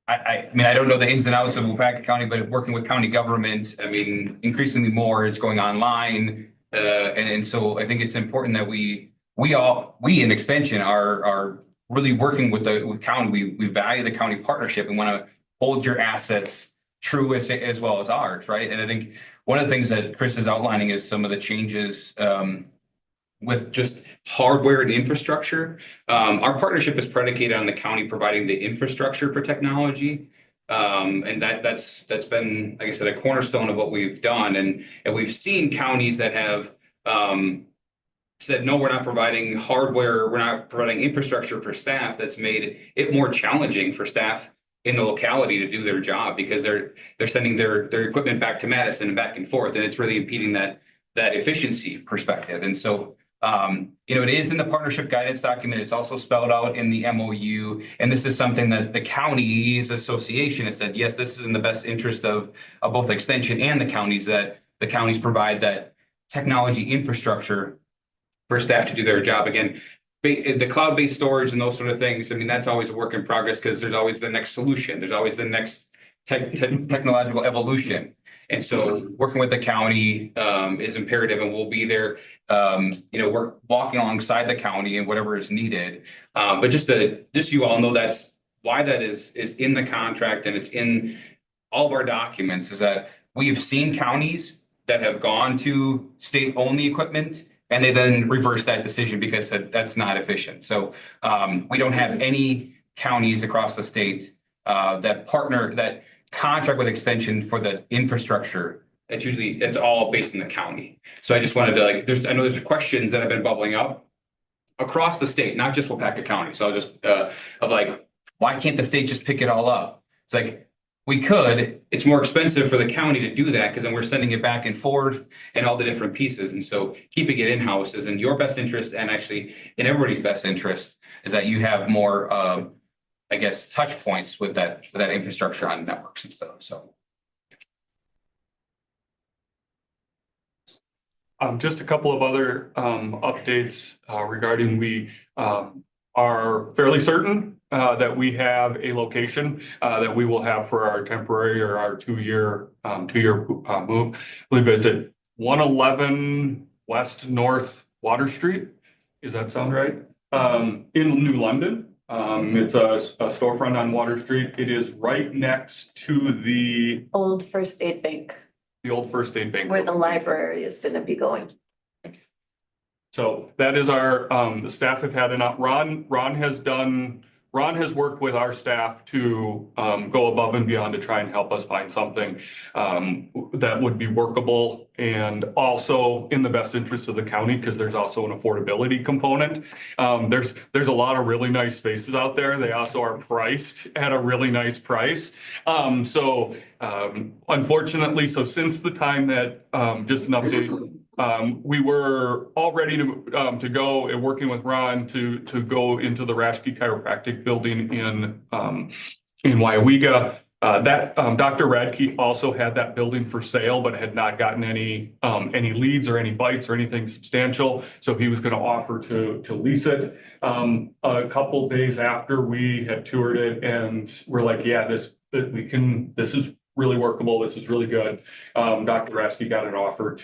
I mean, I don't know the ins and outs of Waupaca County, but working with county government, I mean, increasingly more, it's going online. And so I think it's important that we in extension are really working with county. We value the county partnership and want to hold your assets true as well as ours, right? And I think one of the things that Chris is outlining is some of the changes with just hardware and infrastructure. Our partnership is predicated on the county providing the infrastructure for technology. And that's been, like I said, a cornerstone of what we've done. And we've seen counties that have said, no, we're not providing hardware, we're not providing infrastructure for staff. That's made it more challenging for staff in the locality to do their job because they're sending their equipment back to Madison and back and forth. And it's really impeding that efficiency perspective. And so It is in the partnership guidance document. It's also spelled out in the MOU. And this is something that the counties association has said, yes, this is in the best interest of both Extension and the counties, that the counties provide that technology infrastructure for staff to do their job. Again, the cloud-based storage and those sort of things, I mean, that's always a work in progress because there's always the next solution. There's always the next technological evolution. And so working with the county is imperative, and we'll be there. We're walking alongside the county and whatever is needed. But just so you all know, that's why that is in the contract, and it's in all of our documents, is that we have seen counties that have gone to state-only equipment, and they then reverse that decision because that's not efficient. So we don't have any counties across the state that contract with Extension for the infrastructure. It's all based in the county. So I just wanted to I know there's questions that have been bubbling up across the state, not just Waupaca County. So I'll just why can't the state just pick it all up? It's like, we could. It's more expensive for the county to do that because then we're sending it back and forth and all the different pieces. And so keeping it in-house is in your best interest, and actually in everybody's best interest, is that you have more, touch points with that infrastructure on networks and stuff. So. Just a couple of other updates regarding we are fairly certain that we have a location that we will have for our temporary or our two-year move. I believe is it 111 West North Water Street. Does that sound right? In New London. It's a storefront on Water Street. It is right next to the Old First Aid Bank, old First Aid Bank, where the library is gonna be going. So that is our, the staff have had enough. Ron has worked with our staff to go above and beyond to try and help us find something that would be workable and also in the best interest of the county, because there's also an affordability component. There's a lot of really nice spaces out there. They also are priced at a really nice price. Unfortunately, since the time that, just an update, we were all ready to go and working with Ron to go into the Rashke Chiropractic building in Waupaca. Dr. Radke also had that building for sale, but had not gotten any leads or any bites or anything substantial. So he was going to offer to lease it. A couple days after we had toured it, and we're like, yeah, this is really workable. This is really good. Dr. Rasky got an offer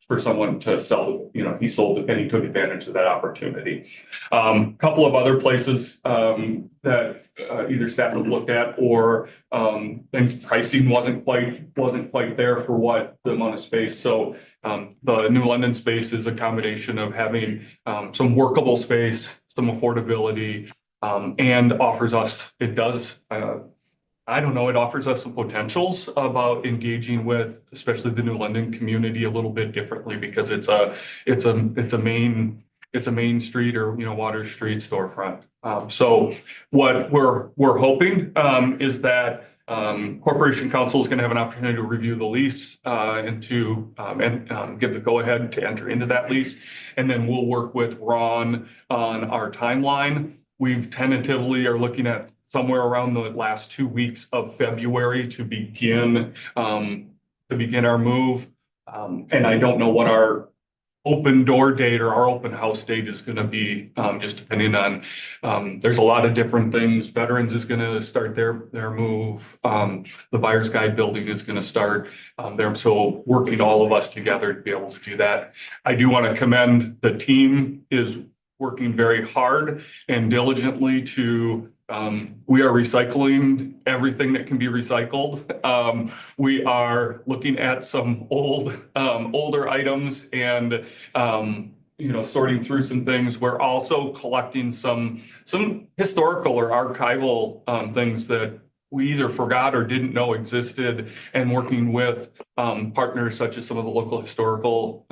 for someone to sell, he sold it and he took advantage of that opportunity. Couple of other places that either staff have looked at or things pricing wasn't quite there for what the amount of space. So the New London space is a combination of having some workable space, some affordability, and offers us, it offers us some potentials about engaging with, especially the New London community, a little bit differently, because it's a main street or Water Street storefront. So what we're hoping is that Corporation Council is going to have an opportunity to review the lease and to give the go-ahead to enter into that lease, and then we'll work with Ron on our timeline. We've tentatively are looking at somewhere around the last 2 weeks of February to begin our move. And I don't know what our open door date or our open house date is going to be, just depending on, there's a lot of different things. Veterans is going to start their move. The Buyer's Guide building is going to start there. So working all of us together to be able to do that. I do want to commend the team is working very hard and diligently to, we are recycling everything that can be recycled. We are looking at some older items and, sorting through some things. We're also collecting some historical or archival things that we either forgot or didn't know existed, and working with partners such as some of the local historical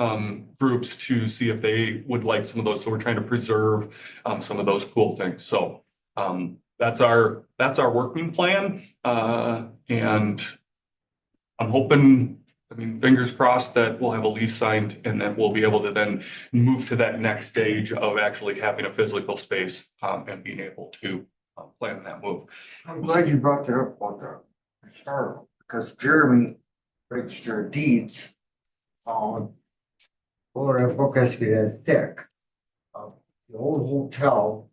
groups to see if they would like some of those. So we're trying to preserve some of those cool things. So that's our working plan, and I'm hoping I mean, fingers crossed that we'll have a lease signed and that we'll be able to then move to that next stage of actually having a physical space and being able to plan that move. I'm glad you brought that up about the historical, because Jeremy registered deeds on, or that book has to be that thick, of the old hotel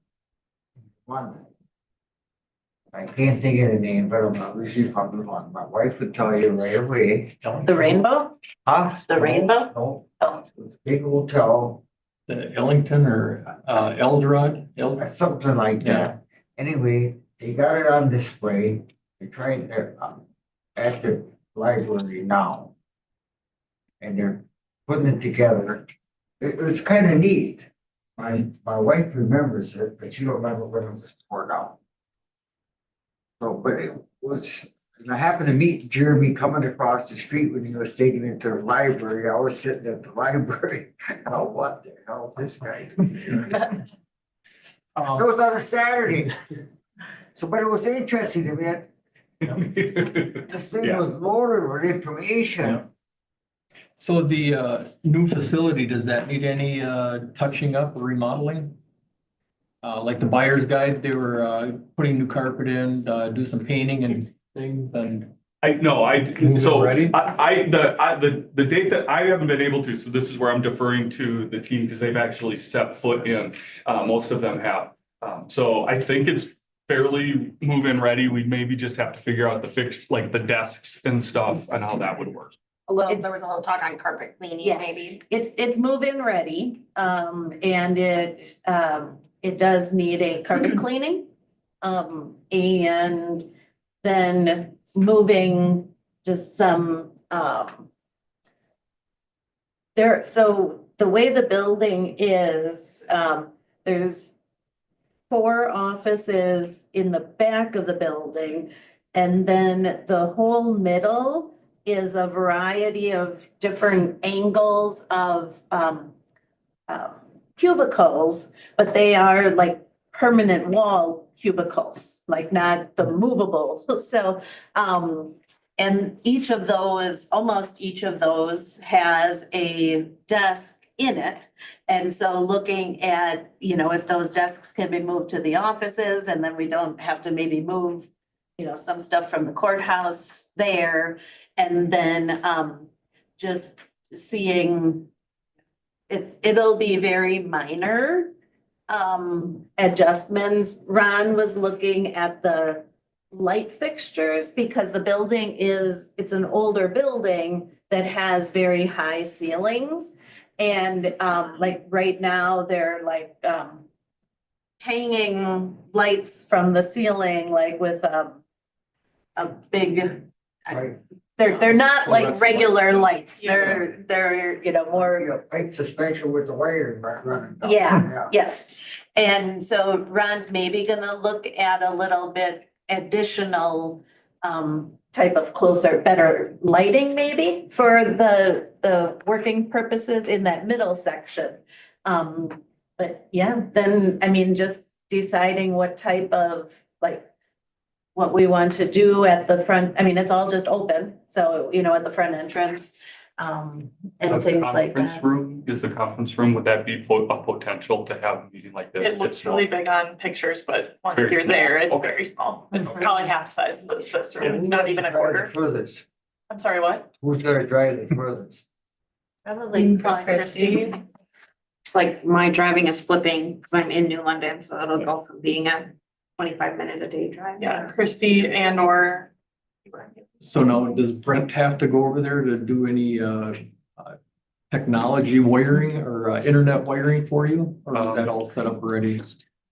in London. I can't think of the name, but I'm not usually from London. My wife would tell you right away. The Rainbow? Huh? The Rainbow? No, Oh. it's a big hotel, The Ellington or Eldorado? something like that. Anyway, they got it on display. They tried their, at the library now. And they're putting it together. It was kind of neat. My wife remembers it, but she don't remember when it was torn out. So, but it was, and I happened to meet Jeremy coming across the street when he was taking it to the library. I was sitting at the library. Oh, what the hell is this guy doing here? It was on a Saturday. So, but it was interesting. I mean, this thing Yeah. was loaded with information. So the new facility, does that need any touching up or remodeling? Like the buyer's guide, they were putting new carpet in, do some painting and things and. So Ready? the date that I haven't been able to, so this is where I'm deferring to the team because they've actually stepped foot in. Most of them have. So I think it's fairly move-in ready. We maybe just have to figure out like the desks and stuff and how that would work. There was a little talk on carpet cleaning, Yeah. maybe. It's move-in ready, and it does need a carpet cleaning. And then moving just some, so the way the building is, there's 4 offices in the back of the building. And then the whole middle is a variety of different angles of cubicles, but they are like permanent wall cubicles, like not the movable. So, and almost each of those has a desk in it. And so looking at, if those desks can be moved to the offices and then we don't have to maybe move, some stuff from the courthouse there. And then just seeing it'll be very minor adjustments. Ron was looking at the light fixtures because the building it's an older building that has very high ceilings. And like right now, they're like hanging lights from the ceiling, like with a big, Right. they're not like Fluorescent regular lights. lights. They're more. Pipe suspension with the wire running down. Yeah, yes. And so Ron's maybe gonna look at a little bit additional type of better lighting maybe for the working purposes in that middle section. But yeah, then, I mean, just deciding what type of, like, what we want to do at the front. I mean, it's all just open, so, at the front entrance, and things like Conference that. room, is the conference room, would that be a potential to have a meeting like this? It looks It's small. really big on pictures, but once Very you're small. there, it's Okay. very small. It's Okay. probably half the size of this room, it's not even a quarter. Furthest. I'm sorry, what? Who's gonna drive the furthest? Probably Christie. It's like my driving is flipping because I'm in New London, so it'll go from being a 25-minute a day drive. Yeah, Christie and or. So now, does Brent have to go over there to do any technology wiring or internet wiring for you? Or is that all set up already?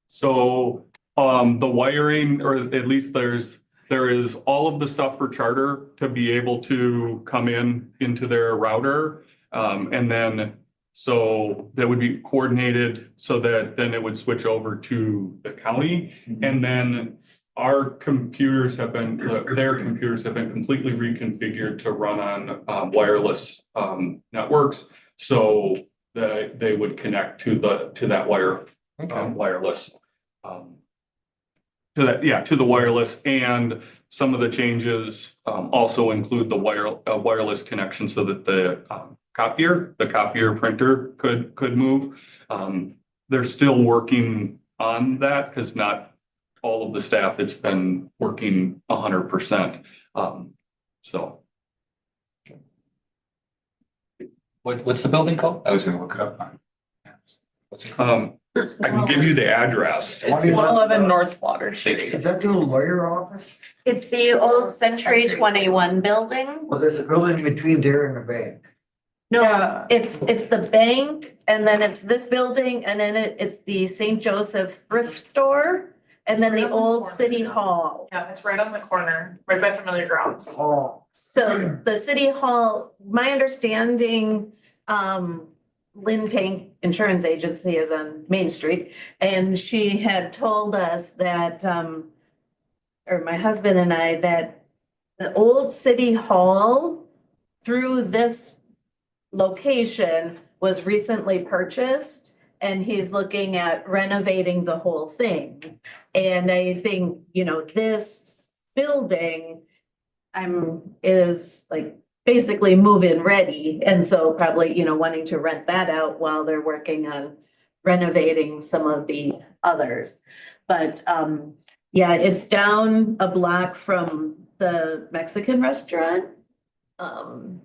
So, the wiring, or at least there is all of the stuff for Charter to be able to come into their router. And then, so that would be coordinated so that then it would switch over to the county. And then their computers have been completely reconfigured to run on wireless networks. So that they would connect to that wire, wireless. To that, yeah, to the wireless, and some of the changes also include the wireless connection so that the copier printer could move. They're still working on that because not all of the staff, it's been working 100%. So. What's the building called? I was gonna look it up. What's it called? I can give you the address. It's 111 North Water Street. Is that the lawyer office? It's the old Century 21 building. Well, there's a building between there and the bank. No, Yeah. it's the bank, and then it's this building, and then it's the St. Joseph thrift store, and then Right the on the old corner. city hall. Yeah, it's right on the corner, right by Familiar Grounds. Oh, So the city hall, my understanding, Lynn Tank Insurance Agency is on Main Street. And she had told us that, or my husband and I, that the old city hall through this location was recently purchased. And he's looking at renovating the whole thing. And I think, this building is like basically move-in ready. And so probably, wanting to rent that out while they're working on renovating some of the others. But yeah, it's down a block from the Mexican restaurant. Right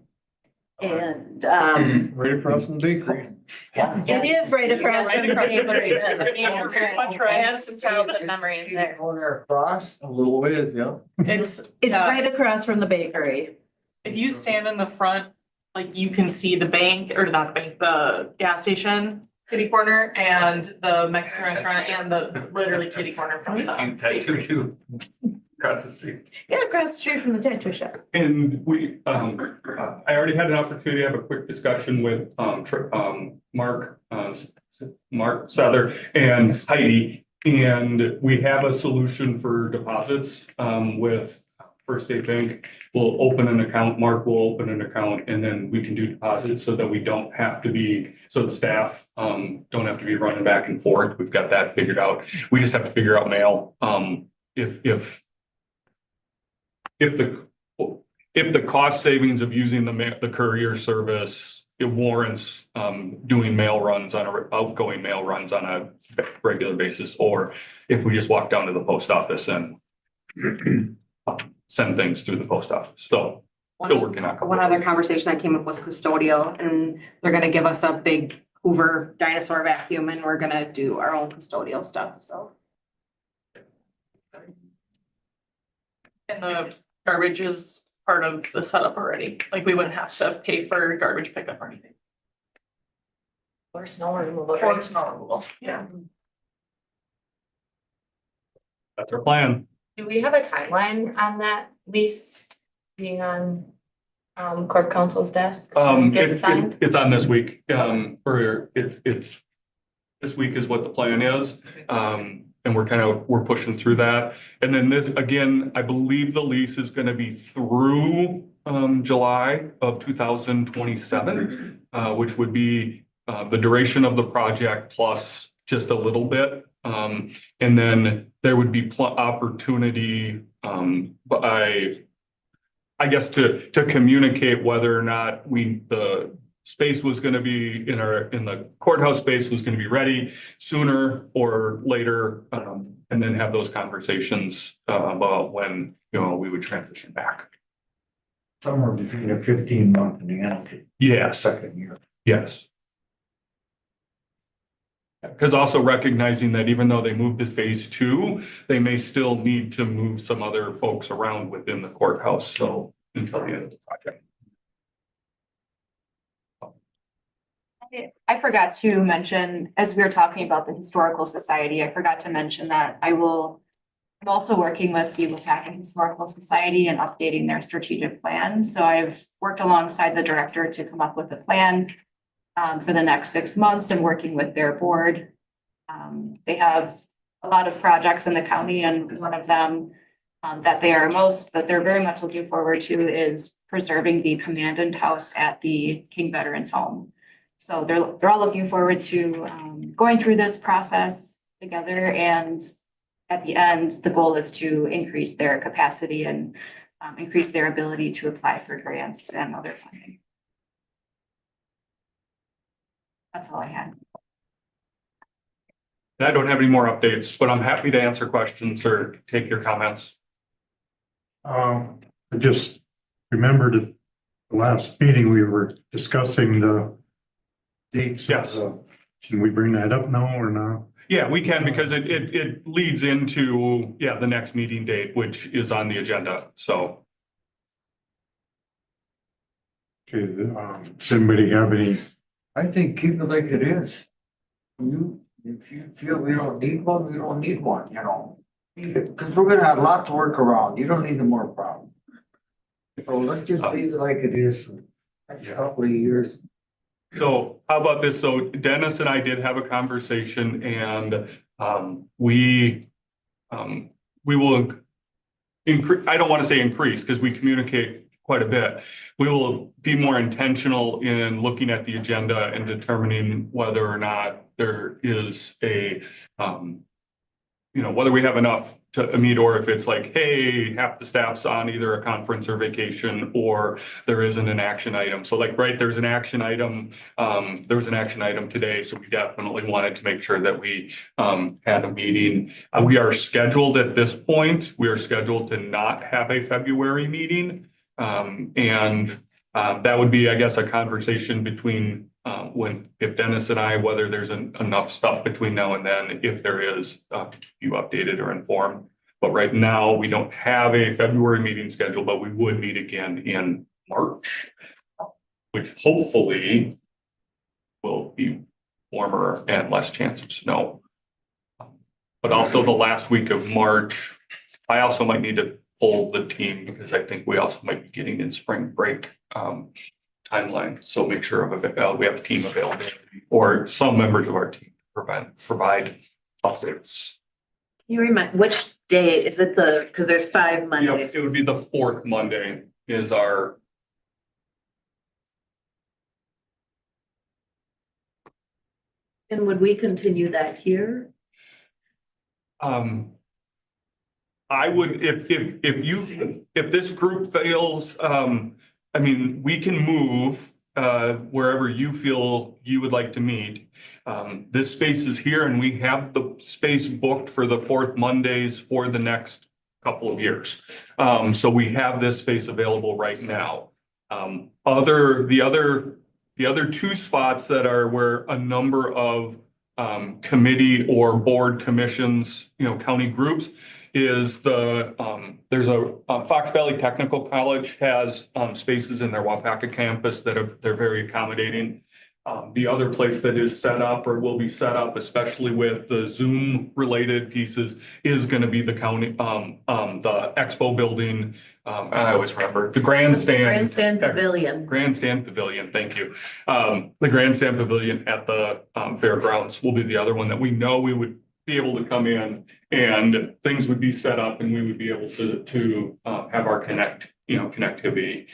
across from the bakery. It is right across from the bakery. I have some childhood memories there. corner across. A little ways, yeah. It's, It's yeah, right across from the bakery. if you stand in the front, like you can see the bank, or not the bank, the gas station, kitty corner, and the Mexican restaurant, and the literally kitty corner from the bakery. Too. Across the street. Yeah, across the street from the tattoo shop. And I already had an opportunity to have a quick discussion with, Mark Souther and Heidi. And we have a solution for deposits, with First State Bank. We'll open an account, Mark will open an account, and then we can do deposits so that we don't have to be, so the staff, don't have to be running back and forth. We've got that figured out. We just have to figure out mail. If the cost savings of using the courier service, it warrants doing outgoing mail runs on a regular basis, or if we just walk down to the post office and send things through the post office. So still working on. One other conversation that came up was custodial, and they're gonna give us a big Hoover dinosaur vacuum, and we're gonna do our own custodial stuff, so. And the garbage is part of the setup already, like we wouldn't have to pay for garbage pickup or anything. Or snow removal. Or snow removal, yeah. That's our plan. Do we have a timeline on that lease being on Corp Council's desk? Get signed? It's on this week, or it's this week is what the plan is. And we're pushing through that. And then this, again, I believe the lease is gonna be through July of 2027, which would be the duration of the project plus just a little bit. And then there would be opportunity, but I guess to communicate whether or not the space was gonna be in the courthouse space was gonna be ready sooner or later, and then have those conversations about when, we would transition back. Somewhere between a 15-month and the end of the Yes, second year. yes. Because also recognizing that even though they moved to phase 2, they may still need to move some other folks around within the courthouse, so until the end of the project. I forgot to mention, as we were talking about the Historical Society, I forgot to mention that I'm also working with the Waupaca Historical Society and updating their strategic plan. So I've worked alongside the director to come up with a plan for the next 6 months and working with their board. They have a lot of projects in the county, and one of them that they're very much looking forward to is preserving the commandant house at the King Veterans Home. So they're all looking forward to going through this process together, and at the end, the goal is to increase their capacity and increase their ability to apply for grants and other funding. That's all I had. I don't have any more updates, but I'm happy to answer questions or take your comments. I just remembered at the last meeting, we were discussing the dates. Yes. Can we bring that up now or not? Yeah, we can because it leads into, the next meeting date, which is on the agenda. So Okay, does anybody have any? I think keep it like it is. If you feel we don't need one, we don't need one, you know? Because we're gonna have a lot to work around. You don't need no more problem. So let's just leave it like it is for the next couple of years. So how about this? So Dennis and I did have a conversation and we will increase, I don't want to say increase because we communicate quite a bit. We will be more intentional in looking at the agenda and determining whether or not there is a whether we have enough to meet or if it's like, hey, half the staff's on either a conference or vacation or there isn't an action item. So like, right, there's an action item. There was an action item today. So we definitely wanted to make sure that we had a meeting. We are scheduled at this point. We are scheduled to not have a February meeting. That would be, I guess, a conversation between if Dennis and I, whether there's enough stuff between now and then, if there is, you updated or informed. But right now, we don't have a February meeting scheduled, but we would meet again in March, which hopefully will be warmer and less chance of snow. But also the last week of March, I also might need to pull the team because I think we also might be getting in spring break timeline. So make sure we have a team available or some members of our team provide updates. You remind, which day is it because there's 5 Mondays? It would be the 4th Monday is our. And would we continue that here? I would, if this group fails, I mean, we can move wherever you feel you would like to meet. This space is here and we have the space booked for the 4th Mondays for the next couple of years. So we have this space available right now. The other 2 spots that are where a number of committee or board commissions, county groups, is there's a Fox Valley Technical College has spaces in their Waupaca campus that they're very accommodating. The other place that is set up or will be set up, especially with the Zoom related pieces, is going to be the county, the expo building. And I always remember the grandstand Pavilion. Grandstand Pavilion, thank you. The Grandstand Pavilion at the fairgrounds will be the other one that we know we would be able to come in and things would be set up and we would be able to have our connectivity.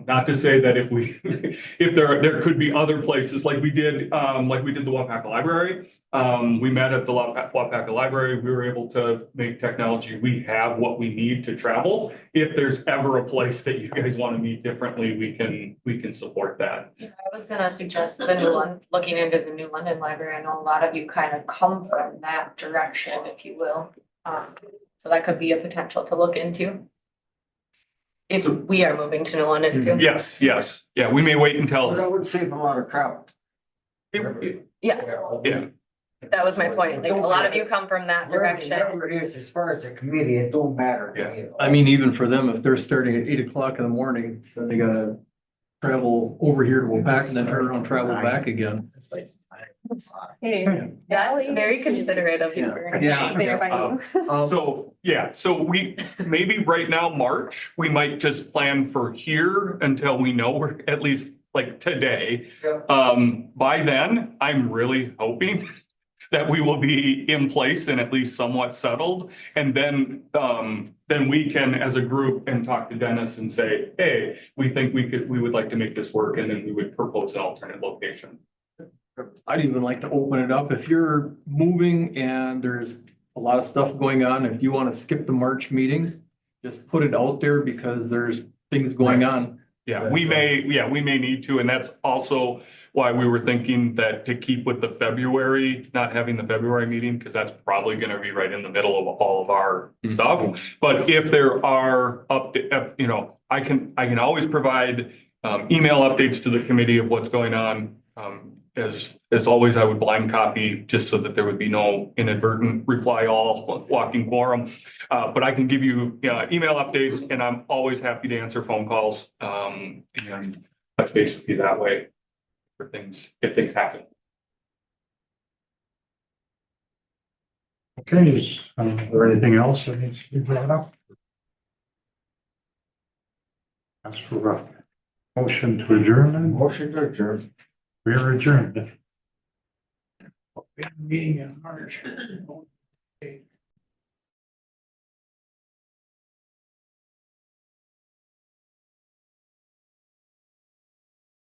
Not to say that if there could be other places like we did the Waupaca Library. We met at the Waupaca Library. We were able to make technology. We have what we need to travel. If there's ever a place that you guys want to meet differently, we can support that. Yeah, I was gonna suggest the new one, looking into the new London Library. I know a lot of you kind of come from that direction, if you will. So that could be a potential to look into. If we are moving to New London too. Yes. Yeah, we may wait But until. that would save a lot of travel. Yeah, that was my point. Like a lot of you come from that direction. Whatever it is, as far as the committee, it don't matter. to me. I mean, even for them, if they're starting at 8 o'clock in the morning, then they gotta travel over here to Waupaca and then turn around and travel back again. Hey, That's very considerate of you. Yeah. there by you. So we, maybe right now, March, we might just plan for here until we know we're at least like today. By then, I'm really hoping that we will be in place and at least somewhat settled. And then we can, as a group, and talk to Dennis and say, hey, we think we would like to make this work. And then we would propose an alternate location. I'd even like to open it up if you're moving and there's a lot of stuff going on. If you want to skip the March meetings, just put it out there because there's things going on. Yeah, we may need to, and that's also why we were thinking that to keep with the February, not having the February meeting, because that's probably gonna be right in the middle of all of our stuff. But if there are I can always provide email updates to the committee of what's going on. As always, I would blind copy just so that there would be no inadvertent reply all walking quorum. But I can give you email updates, and I'm always happy to answer phone calls and touch base with you that way for things, if things happen. Okay, is there anything else that needs to be brought up? Ask for a motion to adjourn then. Motion to adjourn. We are adjourned. We have a meeting in March.